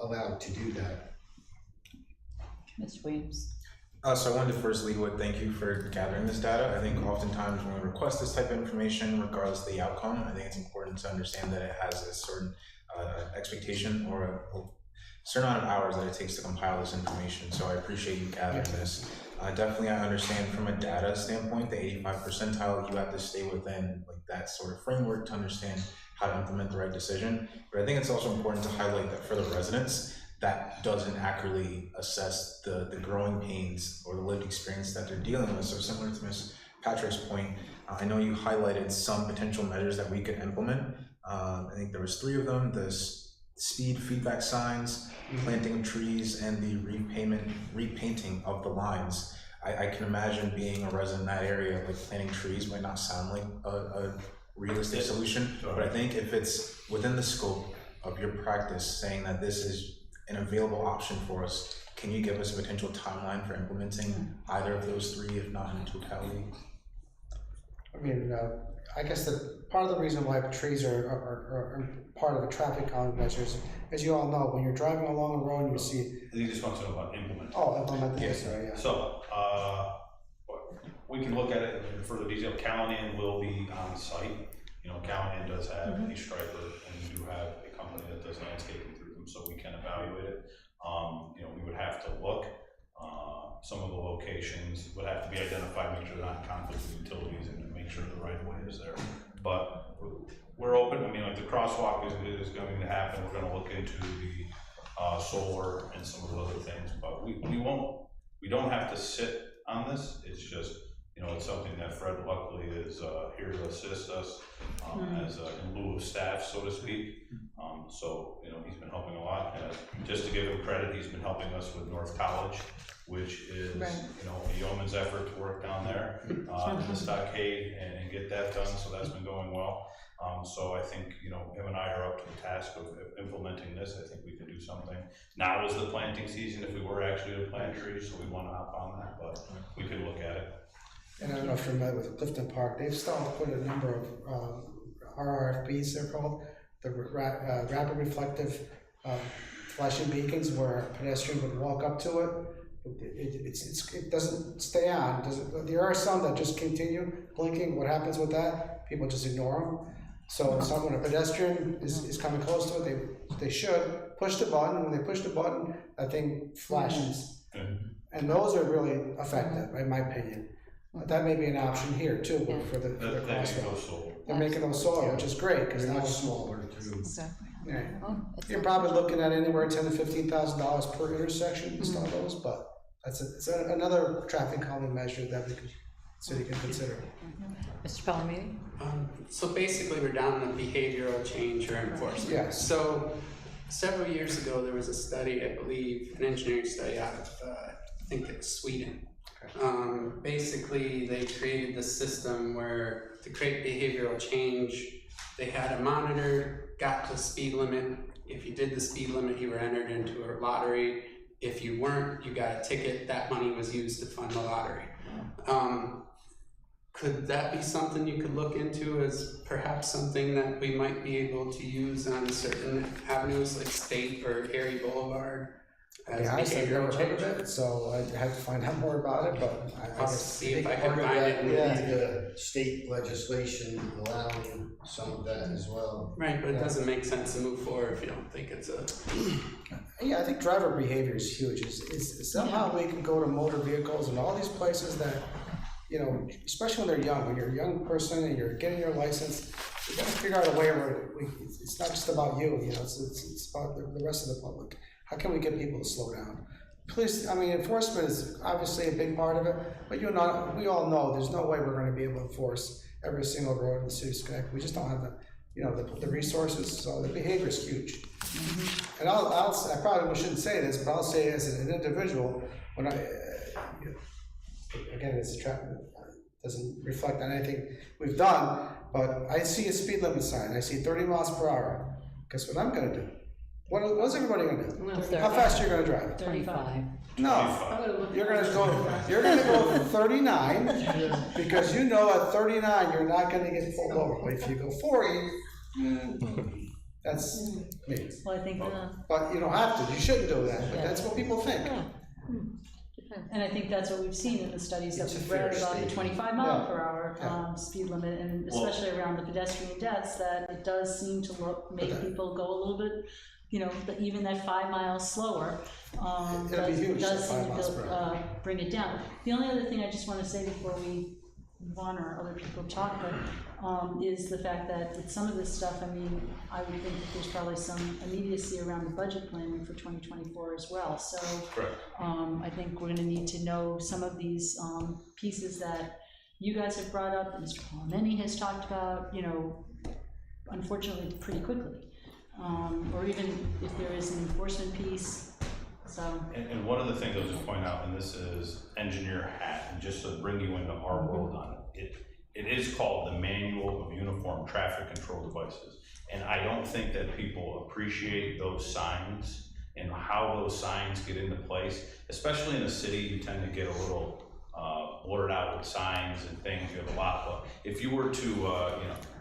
allowed to do that. Mr. Williams? So I wanted to first lead with thank you for gathering this data. I think oftentimes when we request this type of information, regardless of the outcome, I think it's important to understand that it has a certain expectation or a certain amount of hours that it takes to compile this information. So I appreciate you gathering this. Definitely, I understand from a data standpoint, the 85th percentile, you have to stay within like that sort of framework to understand how to implement the right decision. But I think it's also important to highlight that for the residents, that doesn't accurately assess the growing pains or the lived experience that they're dealing with. So similar to Ms. Patrick's point, I know you highlighted some potential measures that we could implement. I think there was 3 of them: the speed feedback signs, planting of trees, and the repainting of the lines. I can imagine being a resident in that area, like planting trees might not sound like a realistic solution, but I think if it's within the scope of your practice, saying that this is an available option for us, can you give us a potential timeline for implementing either of those 3, if not in totality? I mean, I guess that part of the reason why trees are part of a traffic calming measures, as you all know, when you're driving along a road and you see. You just want to know about implementing. Oh, implement this, Yes. right, yeah. So, we can look at it in further detail. Callahan will be on site. You know, Callahan does have a striper, and we do have a company that does landscaping through them, so we can evaluate it. You know, we would have to look. Some of the locations would have to be identified, make sure they're not in conflict with utilities, and make sure the right of way is there. But we're open. I mean, like the crosswalk is going to happen. We're going to look into the solar and some of the other things, but we don't have to sit on this. It's just it's something that Fred luckily is here to assist us as in lieu of staff, so to speak. So, he's been helping a lot. Just to give him credit, he's been helping us with North College, which is, a yeoman's effort to work down there in the stockade and get that done. So that's been going well. So I think, him and I are up to the task of implementing this. I think we can do something. Now is the planting season if we were actually to plant trees, so we want to hop on that, but we could look at it. And I don't know if you're familiar with Clifton Park, they've started to put a number of RRFBs, they're called, the rapid reflective flashing beacons where a pedestrian would walk up to it. It doesn't stay on. There are some that just continue blinking. What happens with that? People just ignore them. So when a pedestrian is coming close to it, they should push the button. When they push the button, that thing flashes. And those are really effective, in my opinion. That may be an option here too for the crosswalk. They're making those solar, which is great because They're now much smaller too. Exactly. yeah. Oh, You're probably looking at anywhere $10,000 to $15,000 per intersection to install those, but it's another traffic calming measure that the city can consider. Mr. Palomini? So basically, we're down to behavioral change or enforcement. Yes. So several years ago, there was a study, I believe, an engineering study out of, I think it's Sweden. Basically, they created this system where to create behavioral change, they had a monitor, got the speed limit. If you did the speed limit, you were entered into a lottery. If you weren't, you got a ticket. That money was used to fund the lottery. Could that be something you could look into as perhaps something that we might be able to use on certain avenues like State or Erie Boulevard? Yeah, I've never heard of it, so I have to find out more about it, but I I'll guess. see if I can Part of find that it. would Yeah. be the state legislation allowing some of that as well. Right, but it doesn't make sense to move forward if you don't think it's a. Yeah, I think driver behavior is huge. Somehow we can go to motor vehicles and all these places that, especially when they're young, when you're a young person and you're getting your license, you gotta figure out a way where it's not just about you, it's about the rest of the public. How can we get people to slow down? Police, enforcement is obviously a big part of it, but we all know there's no way we're gonna be able to enforce every single road in the city of Schenectady. We just don't have the resources, so the behavior is huge. And I probably shouldn't say this, but I'll say as an individual, when again, it's doesn't reflect on anything we've done, but I see a speed limit sign, I see 30 miles per hour. Guess what I'm gonna do? What's everybody gonna do? How fast are you gonna drive? 25. No, you're gonna go 39, because you know at 39 you're not gonna get pulled over. But if you go 40, that's me. Well, I think, But you don't have to, you shouldn't do that, but that's what people think. and I think that's what we've seen in the studies that It's a we've read fair about the statement. 25 mile per hour Yeah. speed limit, and especially around the pedestrian deaths, that it does seem to make people go a little bit, even that 5 miles slower, It'll be huge, does that 5 seem miles per hour. to bring it down. The only other thing I just want to say before we move on, or other people talk, but is the fact that with some of this stuff, I would think that there's probably some immediacy around the budget planning for 2024 as well. So I think we're going to need to know some of these pieces that you guys have brought up, Mr. Palomini has talked about, unfortunately pretty quickly. Or even if there is an enforcement piece. So. And one of the things I'll just point out, and this is engineer hat, and just to bring you into our world on it, it is called the Manual of Uniform Traffic Control Devices. And I don't think that people appreciate those signs and how those signs get into place, especially in the city. You tend to get a little blurred out with signs and things. You have a lot, but if you were to,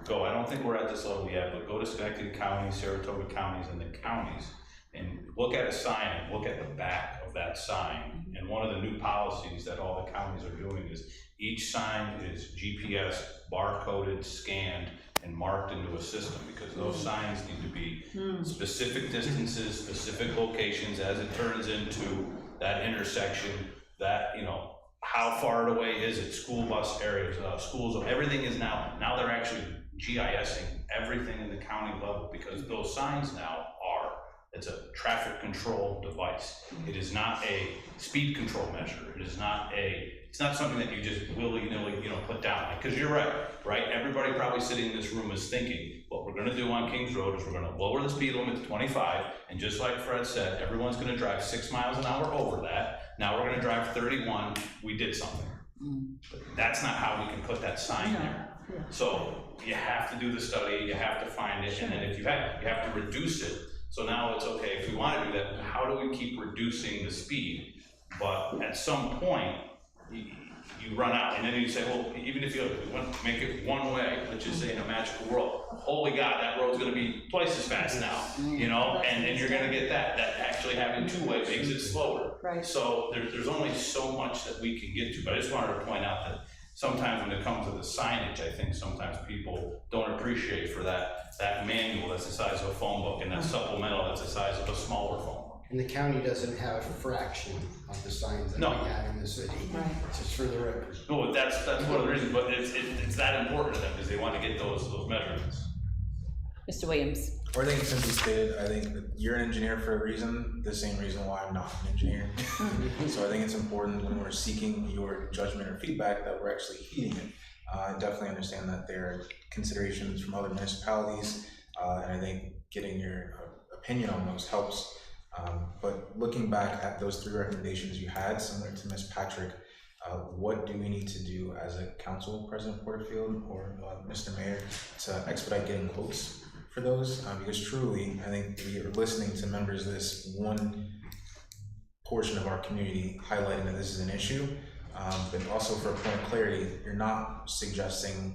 go, I don't think we're at this level yet, but go to Schenectady County, Saratoga counties, and the counties, and look at a sign and look at the back of that sign. And one of the new policies that all the counties are doing is each sign is GPS barcoded, scanned, and marked into a system, because those signs need to be specific distances, specific locations as it turns into that intersection, that, how far away is it, school bus areas, schools, everything is now they're actually GISing everything in the county level, because those signs now are It's a traffic control device. It is not a speed control measure. It is not it's not something that you just willy-nilly, put down. Because you're right? Everybody probably sitting in this room is thinking, what we're gonna do on Kings Road is we're gonna lower the speed limit to 25, and just like Fred said, everyone's gonna drive 6 miles an hour over that. Now we're gonna drive 31, we did something. But that's not how we can put that sign there. Yeah. So you have to do the study, you have to find it, and then if you have to reduce it. So now it's okay, if we wanna do that, how do we keep reducing the speed? But at some point, you run out, and then you say, well, even if you make it one way, let's just say in a magical world, holy God, that road's gonna be twice as fast now, and you're gonna get that actually having two-way makes it slower. Right. So there's only so much that we can get to, but I just wanted to point out that sometimes when it comes to the signage, I think sometimes people don't appreciate for that manual that's the size of a phone book and that supplemental that's the size of a smaller phone book. And the county doesn't have a fraction of the signs that we have in the city. Right. Just for the record. No, that's one of the reasons, but it's that important to them because they want to get those measurements. Mr. Williams? Or I think it's simply stated, I think that you're an engineer for a reason, the same reason why I'm not an engineer. So I think it's important when we're seeking your judgment or feedback that we're actually heeding it. I definitely understand that there are considerations from other municipalities, and I think getting your opinion on those helps. But looking back at those 3 recommendations you had, similar to Ms. Patrick, what do we need to do as a council, President Porterfield or Mr. Mayor, to expedite getting quotes for those? Because truly, I think we are listening to members of this one portion of our community highlighting that this is an issue, but also for a point of clarity, you're not suggesting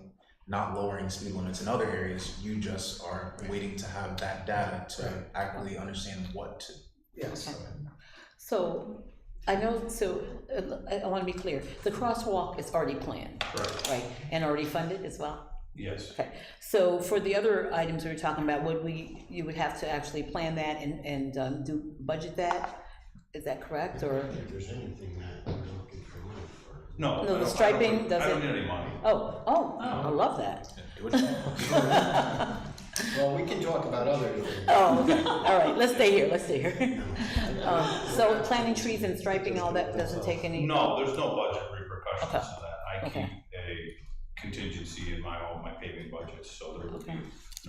not lowering speed limits in other areas, you just are waiting to have that data to accurately understand what to. Yes. So, I know, I want to be clear, the crosswalk is already planned, right? And already funded as well? Yes. Okay, so for the other items we were talking about, you would have to actually plan that and budget that? Is that correct, or? I don't think there's anything that we're looking for money for. No, the striping doesn't. I don't need any money. Oh, I love that. Well, we can talk about other things. Oh, okay, all right, let's stay here. So planting trees and striping, all that doesn't take any? No, there's no budget repercussions Okay. to that. I keep a contingency in my paving budgets, so there would be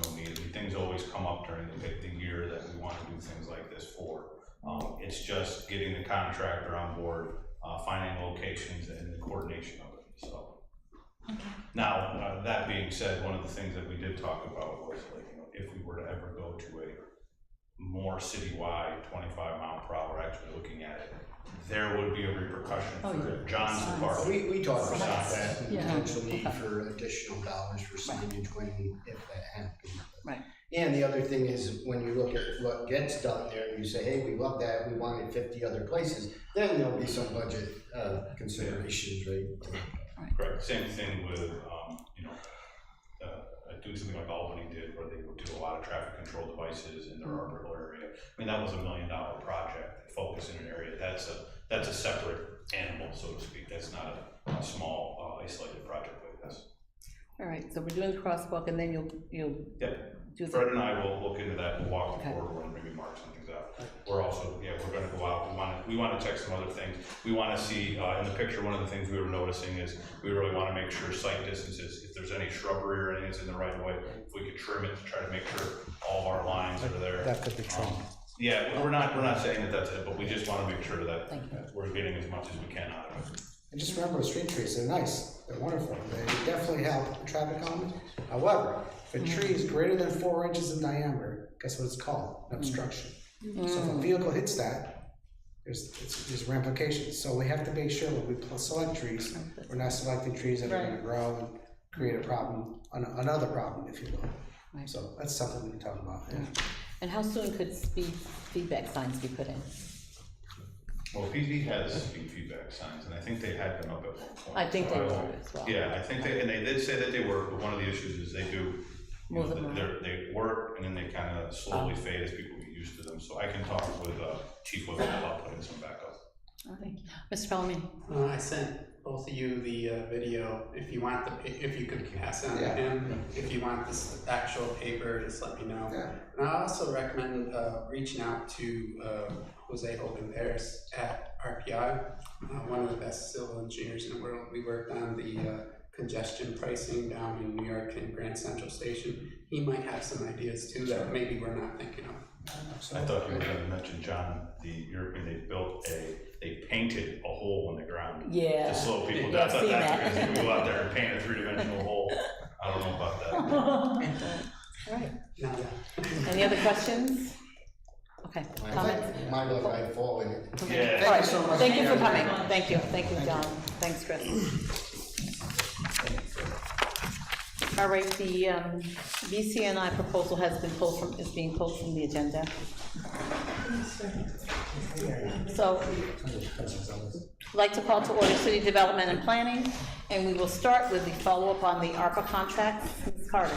no need. Things always come up during the year that we want to do things like this for. It's just getting the contractor on board, finding locations and the coordination of it, so. Now, that being said, one of the things that we did talk about was like, if we were to ever go to a more citywide 25-mile-per-hour, actually looking at it, there would be a repercussion for John's department. We talked about that, Yeah. potential need for additional dollars for signage if that happens. Right. And the other thing is, when you look at what gets done there, and you say, hey, we love that, we wanted 50 other places, then there'll be some budget considerations, right? Correct. Same thing with, doing something like Albany did, where they would do a lot of traffic control devices in their arborical area. I mean, that was $1 million project, focus in an area. That's a separate animal, so to speak. That's not a small, isolated project like this. All right, so we're doing the crosswalk, and then you'll do the. Fred and I will look into that. We'll walk the corridor and maybe mark some things out. We're also, we're going to go out. We want to check some other things. We want to see in the picture. One of the things we were noticing is we really want to make sure sight distances. If there's any shrubbery or anything that's in the right of way, if we could trim it to try to make sure all of our lines are there. That could be trimmed. Yeah, we're not saying that that's it, but we just want to make sure that we're getting as much as we can out of it. And just remember, street trees, they're nice, they're wonderful, they definitely help traffic calming. However, if a tree is greater than 4 inches in diameter, guess what it's called? An obstruction. So if a vehicle hits that, there's ramifications. So we have to make sure when we select trees, we're not selecting trees that are gonna grow and create a problem, another problem, if you will. Right. So that's something we can talk about. Yeah. And how soon could speed feedback signs be put in? Well, PD has speed feedback signs, and I think they had them up at one point. I think they were as well. Yeah, I think they did say that they were, but one of the issues is they do, they work and then they kind of slowly fade as people get used to them. So I can talk with Chief Whittle about putting some back up. Thank you. Mr. Palomino? I sent both of you the video. If you want if you could pass it on to him. If you want this actual paper, just let me know. Yeah. And I also recommend reaching out to Jose Hogan Paris at RPI, one of the best civil engineers in the world. We worked on the congestion pricing down in New York and Grand Central Station. He might have some ideas too that maybe we're not thinking of. I thought you were going to mention, John, the European, they painted a hole in the ground Yeah. to slow people Yeah, down. I've I seen thought that. that's the reason you go out there and paint a three-dimensional hole. I don't know about that. All right. Now that. Any other questions? Okay, comments? Mine look like falling. Yeah. All right, so much. thank you for coming. Thank you, John. Thanks, Chris. All right, the BCNI proposal has been pulled from, is being pulled from the agenda. So, I'd like to call to order City Development and Planning, and we will start with the follow-up on the ARPA contracts. Ms. Carver.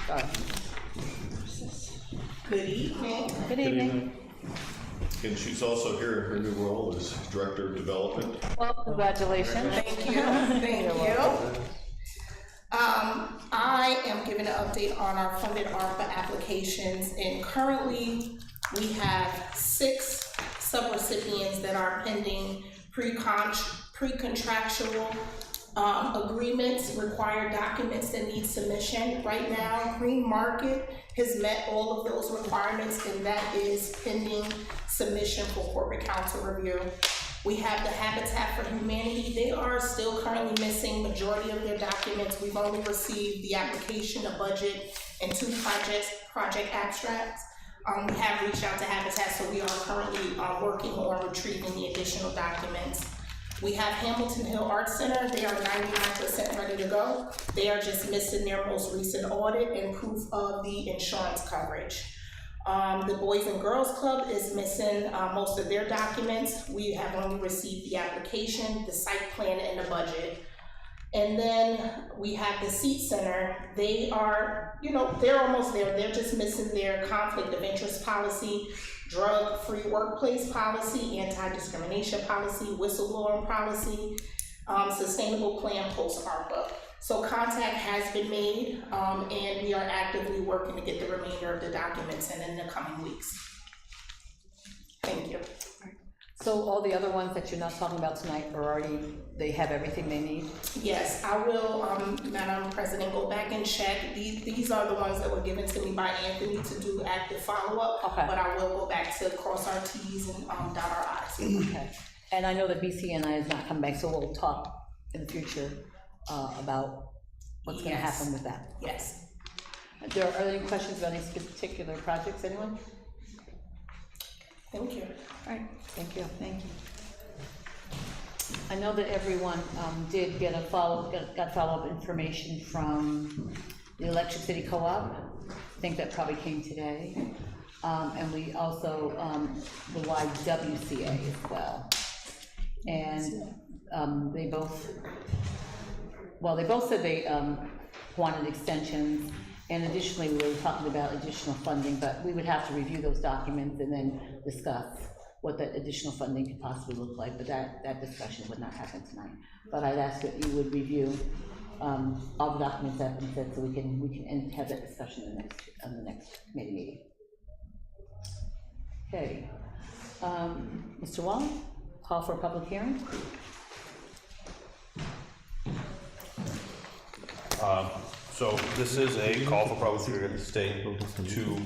Sorry. Good evening. Good evening. And she's also here in her new role as Director of Development. Well, congratulations. Thank you. Thank you. I am giving an update on our funded ARPA applications, and currently we have 6 subrecipients that are pending pre-contractual agreements, required documents that need submission. Right now, Green Market has met all of those requirements, and that is pending submission for corporate council review. We have the Habitat for Humanity. They are still currently missing majority of their documents. We've only received the application, a budget, and 2 project abstracts. We have reached out to Habitat, so we are currently working on retrieving the additional documents. We have Hamilton Hill Arts Center. They are 99% ready to go. They are just missing their most recent audit and proof of the insurance coverage. The Boys and Girls Club is missing most of their documents. We have only received the application, the site plan, and the budget. And then we have the Seat Center. They are, they're almost there. They're just missing their conflict of interest policy, drug-free workplace policy, anti-discrimination policy, whistleblowing policy, sustainable plan post-ARPA. So contact has been made, and we are actively working to get the remainder of the documents in the coming weeks. Thank you. So all the other ones that you're not talking about tonight are already, they have everything they need? Yes, I will, Madam President, go back and check. These are the ones that were given to me by Anthony to do active follow-up. Okay. But I will go back to cross our T's and dot our I's. Okay. And I know that BCNI has not come back, so we'll talk in the future about what's gonna Yes. happen with that. Yes. Are there any questions about any particular projects, anyone? Thank you. All right, thank you. Thank you. I know that everyone did get got follow-up information from the Electric City Co-op. I think that probably came today. And we also, the YWCA as well. And they both said they wanted extensions, and additionally, we were talking about additional funding, but we would have to review those documents and then discuss what that additional funding could possibly look like, but that discussion would not happen tonight. But I'd ask that you would review all the documents that have been said, so we can have that discussion in the next committee meeting. Okay, Mr. Wall, call for a public hearing. So this is a call for public hearing at the state to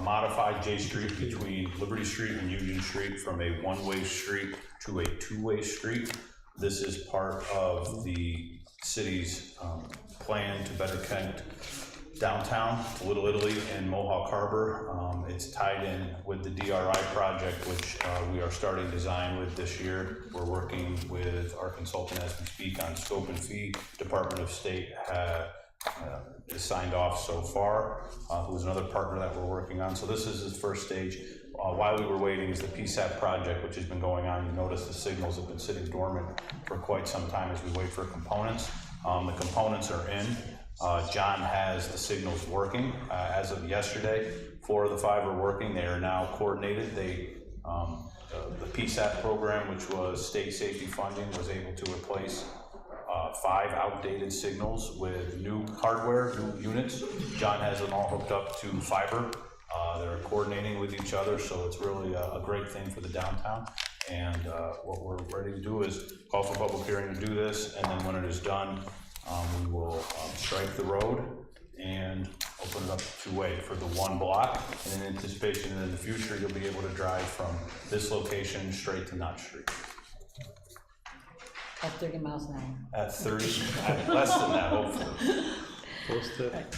modify J Street between Liberty Street and Union Street from a one-way street to a two-way street. This is part of the city's plan to better connect downtown to Little Italy and Mohawk Harbor. It's tied in with the DRI project, which we are starting design with this year. We're working with our consultant as we speak on scope and fee. Department of State is signed off so far, who's another partner that we're working on. So this is his first stage. While we were waiting is the PSAP project, which has been going on. You notice the signals have been sitting dormant for quite some time as we wait for components. The components are in. John has the signals working. As of yesterday, 4 of the 5 are working. They are now coordinated. They the PSAP program, which was state safety funding, was able to replace 5 outdated signals with new hardware, new units. John has them all hooked up to fiber. They're coordinating with each other, so it's really a great thing for the downtown. And what we're ready to do is call for public hearing to do this, and then when it is done, we will stripe the road and open it up two-way for the 1 block. And in anticipation that in the future, you'll be able to drive from this location straight to Knott Street. At 30 miles an hour. At 30, at less than that, hopefully. Right.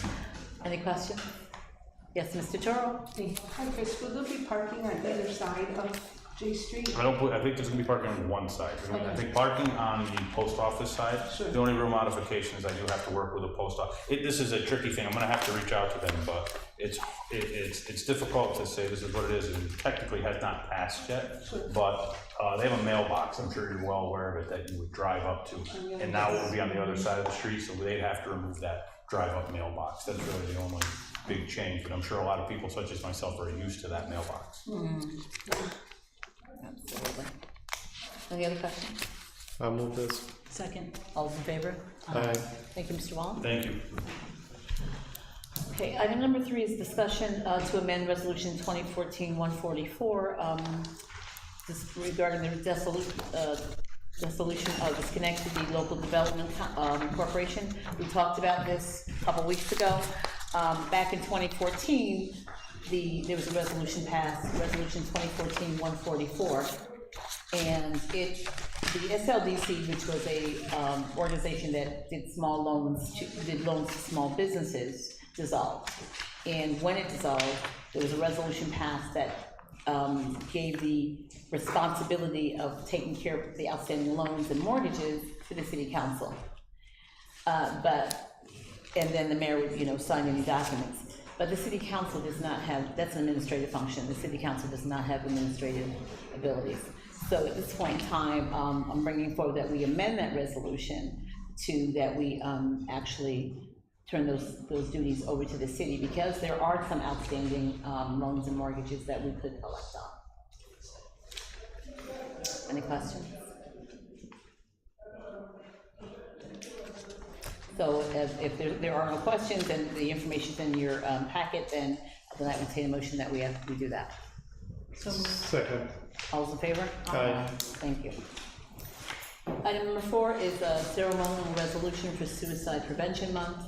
Any questions? Yes, Mr. Toro? Hi, Chris, will there be parking on either side of J Street? I think there's gonna be parking on one side. I think parking on the post office side. Sure. The only real modification is I do have to work with the post office. This is a tricky thing. I'm gonna have to reach out to them, but it's difficult to say this is what it is. It technically has not passed yet, but they have a mailbox. I'm sure you're well aware of it that you would drive up to, and now it will be on the other side of the street, so they'd have to remove that drive-up mailbox. That's really the only big change, but I'm sure a lot of people, such as myself, are used to that mailbox. Absolutely. Any other questions? I'll move this. Second. All those in favor? Aye. Thank you, Mr. Wallen. Thank you. Okay, item number 3 is discussion to amend resolution 2014-144, this regarding the dissolution of the Schenectady Local Development Corporation. We talked about this a couple weeks ago. Back in 2014, there was a resolution passed, resolution 2014-144, and the SLDC, which was a organization that did loans to small businesses, dissolved. And when it dissolved, there was a resolution passed that gave the responsibility of taking care of the outstanding loans and mortgages to the city council. And then the mayor would, sign any documents. But the city council does not have, that's an administrative function. The city council does not have administrative abilities. So at this point in time, I'm bringing forward that we amend that resolution to that we actually turn those duties over to the city, because there are some outstanding loans and mortgages that we could collect on. Any questions? So if there are no questions and the information's in your packet, then I would entertain a motion that we do that. So moved. Second. All those in favor? Aye. Thank you. Item number 4 is a ceremonial resolution for Suicide Prevention Month,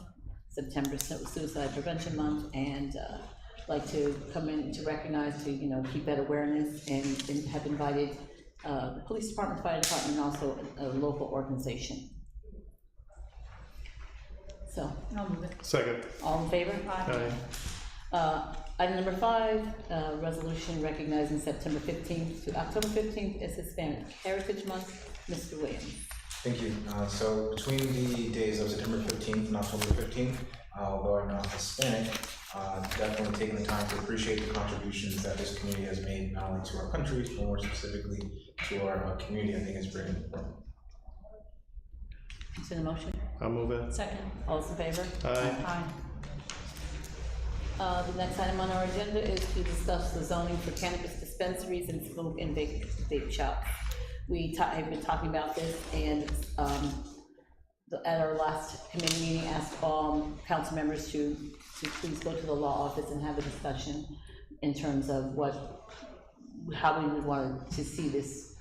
September Suicide Prevention Month, and I'd like to come in to recognize, to keep that awareness, and have invited the police department, fire department, and also a local organization. So, I'll move it. Second. all in favor? Aye. Item number 5, resolution recognizing September 15th to October 15th as Hispanic Heritage Month. Mr. Williams. Thank you. So between the days of September 15th and October 15th, although I'm not Hispanic, definitely taking the time to appreciate the contributions that this community has made, not only to our country, but more specifically to our community. I think is very important. Is there a motion? I'll move it. Second. All those in favor? Aye. The next item on our agenda is to discuss the zoning for cannabis dispensaries and smoke and vape shops. We have been talking about this, and at our last committee meeting, asked all council members to please go to the law office and have a discussion in terms of how we would want to see this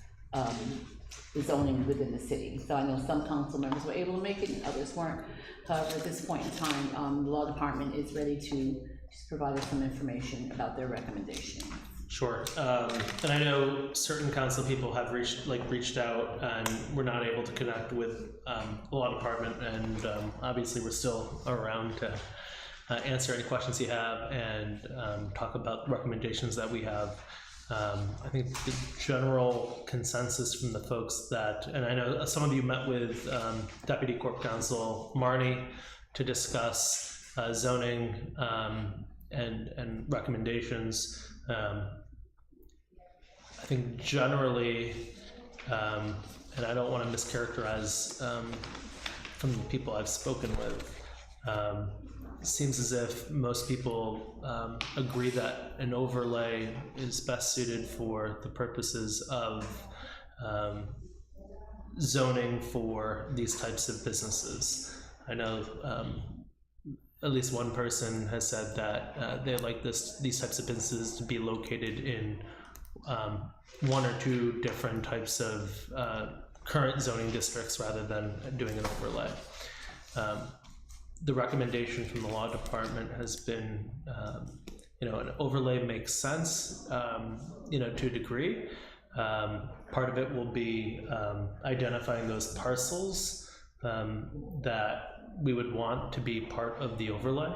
zoning within the city. So I know some council members were able to make it and others weren't. However, at this point in time, the law department is ready to provide us some information about their recommendation. Sure, and I know certain council people have reached out, and we're not able to connect with the law department, and obviously we're still around to answer any questions you have and talk about recommendations that we have. I think the general consensus from the folks that, and I know some of you met with Deputy Corp Counsel Marnie to discuss zoning and recommendations. I think generally, and I don't want to mischaracterize from the people I've spoken with, Seems as if most people agree that an overlay is best suited for the purposes of zoning for these types of businesses. I know at least one person has said that they like these types of businesses to be located in one or two different types of current zoning districts rather than doing an overlay. The recommendation from the law department has been, an overlay makes sense, to a degree. Part of it will be identifying those parcels that we would want to be part of the overlay.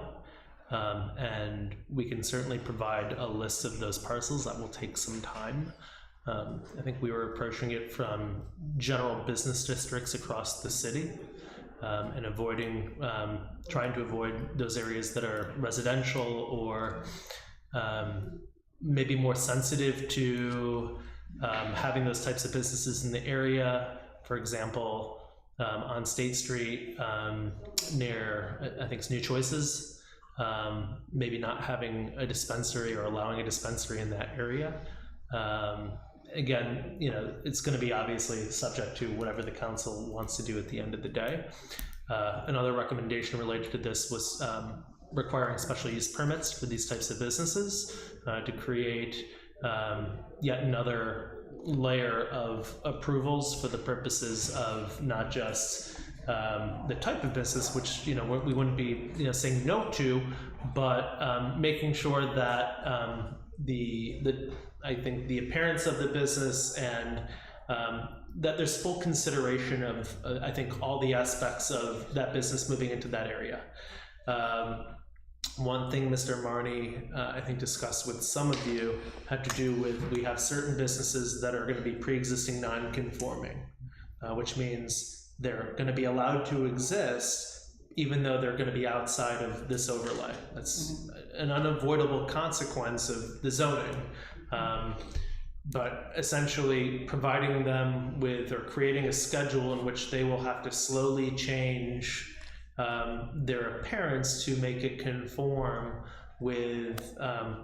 And we can certainly provide a list of those parcels. That will take some time. I think we were approaching it from general business districts across the city. And trying to avoid those areas that are residential or maybe more sensitive to having those types of businesses in the area. For example, on State Street near, I think it's New Choices, maybe not having a dispensary or allowing a dispensary in that area. Again, it's going to be obviously subject to whatever the council wants to do at the end of the day. Another recommendation related to this was requiring special use permits for these types of businesses to create yet another layer of approvals for the purposes of not just the type of business, which we wouldn't be saying no to, but making sure that I think the appearance of the business and that there's full consideration of I think all the aspects of that business moving into that area. One thing Mr. Marnie I think discussed with some of you had to do with we have certain businesses that are going to be pre-existing non-conforming, which means they're going to be allowed to exist even though they're going to be outside of this overlay. That's an unavoidable consequence of the zoning. But essentially providing them with or creating a schedule in which they will have to slowly change their appearance to make it conform with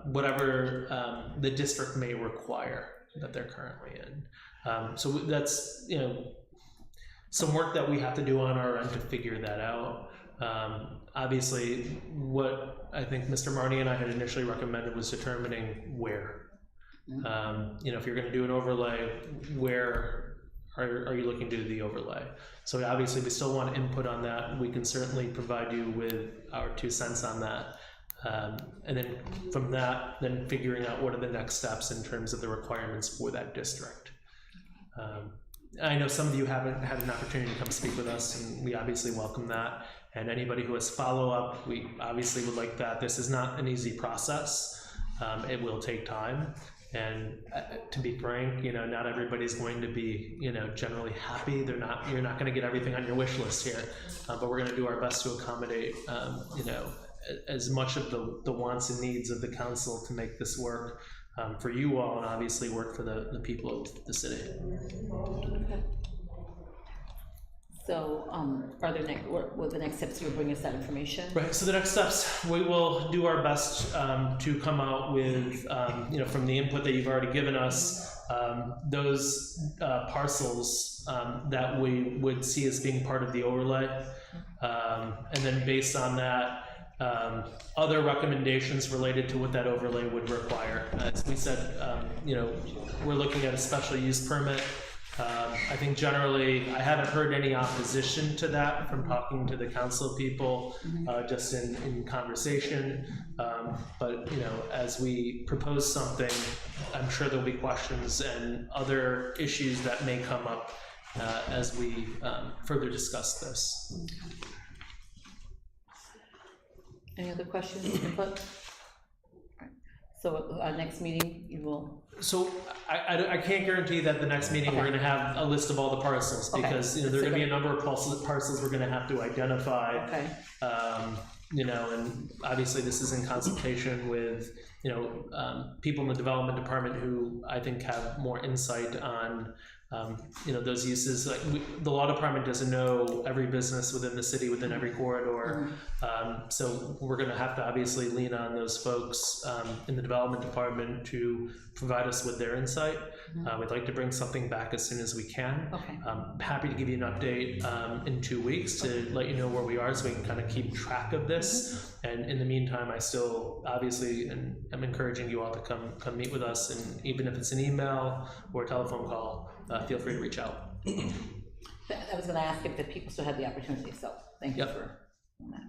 whatever the district may require that they're currently in. So that's some work that we have to do on our end to figure that out. Obviously, what I think Mr. Marnie and I had initially recommended was determining where. If you're going to do an overlay, where are you looking to do the overlay? So obviously we still want input on that. We can certainly provide you with our 2 cents on that. And then from that, then figuring out what are the next steps in terms of the requirements for that district. I know some of you haven't had an opportunity to come speak with us, and we obviously welcome that. And anybody who has follow-up, we obviously would like that. This is not an easy process. It will take time. And to be frank, not everybody's going to be, generally happy. You're not going to get everything on your wish list here, but we're going to do our best to accommodate, as much of the wants and needs of the council to make this work for you all, and obviously work for the people of the city. Okay. So, what the next steps? You'll bring us that information? Right, so the next steps, we will do our best to come out with, from the input that you've already given us, those parcels that we would see as being part of the overlay. And then based on that, other recommendations related to what that overlay would require. As we said, we're looking at a special use permit. I think generally, I haven't heard any opposition to that from talking to the council people, just in conversation. But as we propose something, I'm sure there'll be questions and other issues that may come up as we further discuss this. Any other questions, input? So our next meeting, you will. So I can't guarantee that the next meeting we're going to have a list of all the parcels, because there are going to be a number of parcels we're going to have to identify. Okay. And obviously this is in consultation with people in the development department who I think have more insight on those uses, like the law department doesn't know every business within the city, within every corridor. So we're going to have to obviously lean on those folks in the development department to provide us with their insight. We'd like to bring something back as soon as we can. Okay. Happy to give you an update in 2 weeks to let you know where we are, so we can kind of keep track of this. And in the meantime, I still obviously am encouraging you all to come meet with us, and even if it's an email or a telephone call, feel free to reach out. I was going to ask if the people still had the opportunity, so thank you for that.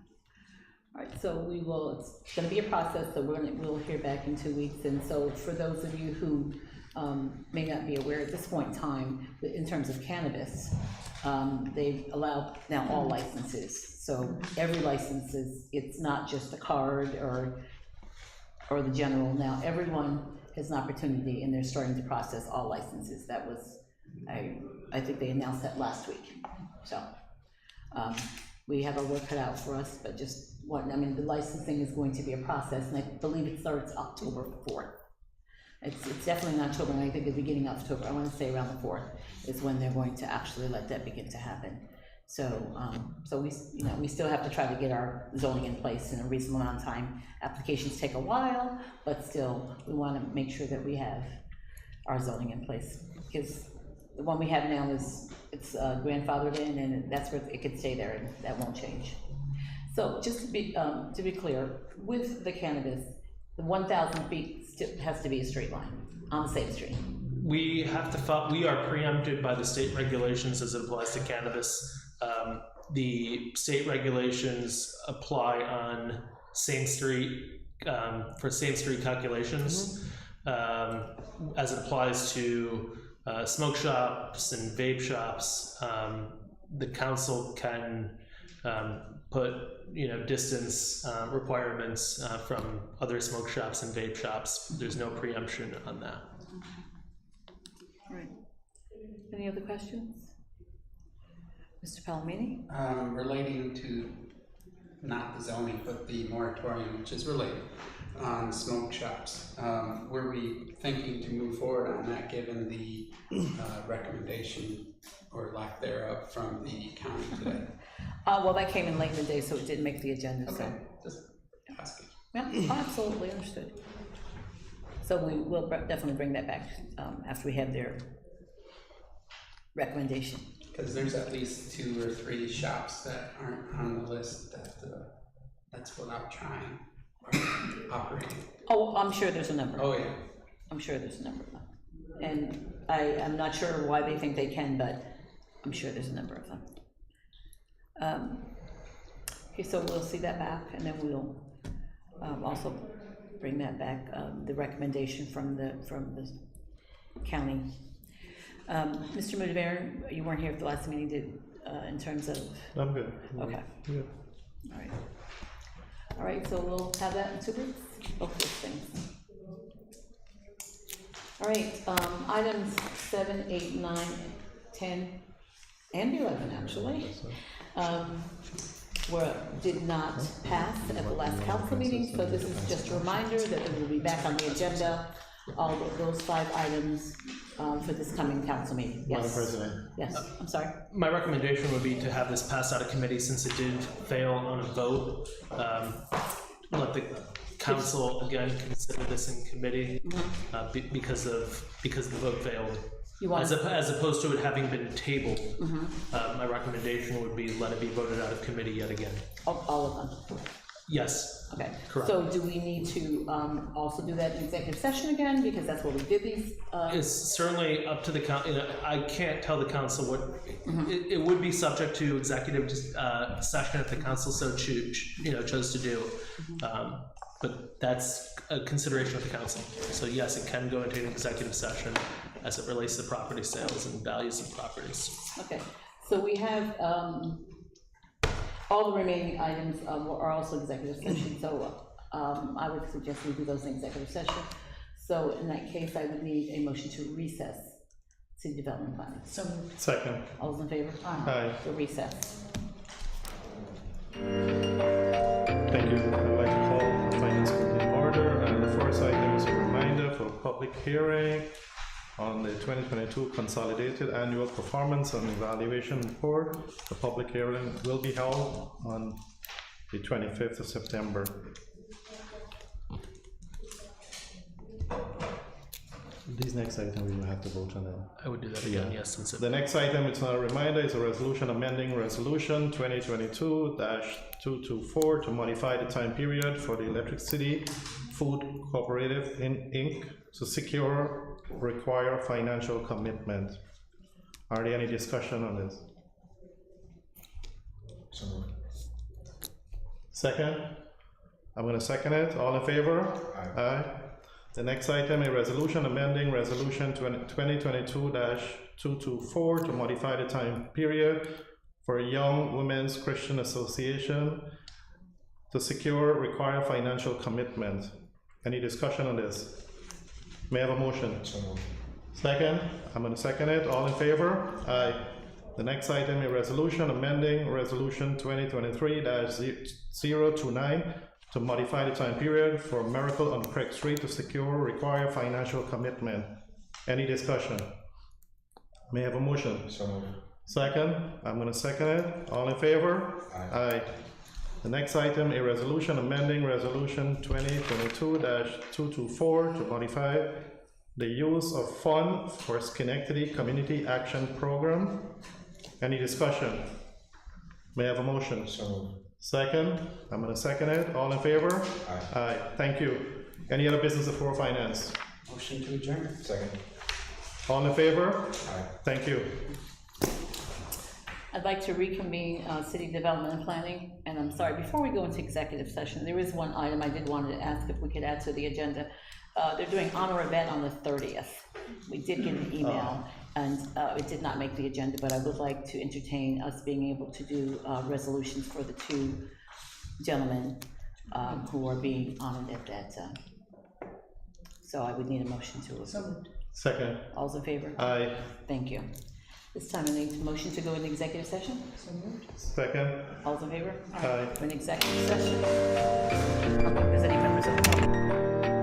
All right, so we will, it's going to be a process, so we'll hear back in 2 weeks. And so for those of you who may not be aware at this point in time, in terms of cannabis, they allow now all licenses. So every license it's not just a card or the general. Now everyone has an opportunity, and they're starting to process all licenses. That was, I think they announced that last week. So we have our work cut out for us, but the licensing is going to be a process, and I believe it starts October 4th. It's definitely in October, and I think the beginning of October, I want to say around the 4th is when they're going to actually let that begin to happen. So we still have to try to get our zoning in place in a reasonable amount of time. Applications take a while, but still we want to make sure that we have our zoning in place, because the one we have now it's grandfathered in, and that's where it could stay there, and that won't change. So just to be clear, with the cannabis, the 1,000 feet has to be a straight line on the same street. We are preempted by the state regulations as it applies to cannabis. The state regulations apply on same street, for same street calculations, as it applies to smoke shops and vape shops. The council can put distance requirements from other smoke shops and vape shops. There's no preemption on that. All right. Any other questions? Mr. Palomini? Relating to not the zoning, but the moratorium, which is related on smoke shops. Were we thinking to move forward on that, given the recommendation or lack thereof from the county today? Well, that came in late in the day, so it didn't make the agenda. Okay, So. just asking. Yeah, absolutely understood. So we will definitely bring that back after we have their recommendation. Because there's at least 2 or 3 shops that aren't on the list that's without trying or operating. Oh, I'm sure there's a number. Oh, yeah. I'm sure there's a number of them. And I'm not sure why they think they can, but I'm sure there's a number of them. Okay, so we'll see that back, and then we'll also bring that back, the recommendation from the county. Mr. Mudavaren, you weren't here at the last meeting, in terms of... I'm good. Okay. Yeah. All right, so we'll have that in 2 weeks, both those things. All right, items 7, 8, 9, 10, and 11, actually, did not pass at the last council meeting, so this is just a reminder that they will be back on the agenda, all of those 5 items for this coming council meeting. Yes. Madam President. Yes, I'm sorry. My recommendation would be to have this passed out of committee, since it did fail on a vote. Let the council again consider this in committee because the vote failed. As opposed to it having been tabled, my recommendation would be let it be voted out of committee yet again. All of them? Yes. Okay. Correct. So do we need to also do that in executive session again, because that's where we did these? It's certainly up to the council. I can't tell the council what, it would be subject to executive session if the council so chose to do. But that's a consideration of the council. So yes, it can go into an executive session as it relates to property sales and values of properties. Okay, so we have, all the remaining items are also executive session, so I would suggest we do those in executive session. So in that case, I would need a motion to recess city development planning. So moved. Second. All those in favor? Aye. The recess. Thank you. I'd like to call Finance Committee in order. The first item is a reminder for a public hearing on the 2022 Consolidated Annual Performance and Evaluation Report. The public hearing will be held on the 25th of September. These next items, we will have to vote on them. I would do that again, yes, since it. The next item, it's not a reminder, is a resolution amending Resolution 2022-224 to modify the time period for the Electricity Food Cooperative Inc. to secure require financial commitment. Are there any discussion on this? So moved. Second? I'm gonna second it. All in favor? Aye. Aye. The next item, a resolution amending Resolution 2022-224 to modify the time period for Young Women's Christian Association to secure require financial commitment. Any discussion on this? May I have a motion? So moved. Second? I'm gonna second it. All in favor? Aye. The next item, a resolution amending Resolution 2023-029 to modify the time period for Miracle on Craig Street to secure require financial commitment. Any discussion? May I have a motion? So moved. Second? I'm gonna second it. All in favor? Aye. The next item, a resolution amending Resolution 2022-224 to modify the use of fund for Schenectady Community Action Program. Any discussion? May I have a motion? So moved. Second? I'm gonna second it. All in favor? Aye. Aye. Thank you. Any other business before finance? Motion to adjourn. Second. All in favor? Aye. Thank you. I'd like to reconvene City Development and Planning, and I'm sorry, before we go into executive session, there is one item I did want to ask if we could add to the agenda. They're doing honor event on the 30th. We did get an email, and it did not make the agenda, but I would like to entertain us being able to do resolutions for the two gentlemen who are being honored at that. So I would need a motion to approve. Second. All's in favor? Aye. Thank you. This time I need a motion to go into executive session. Second. All's in favor? Aye. We're in executive session. Okay, does any members of the public?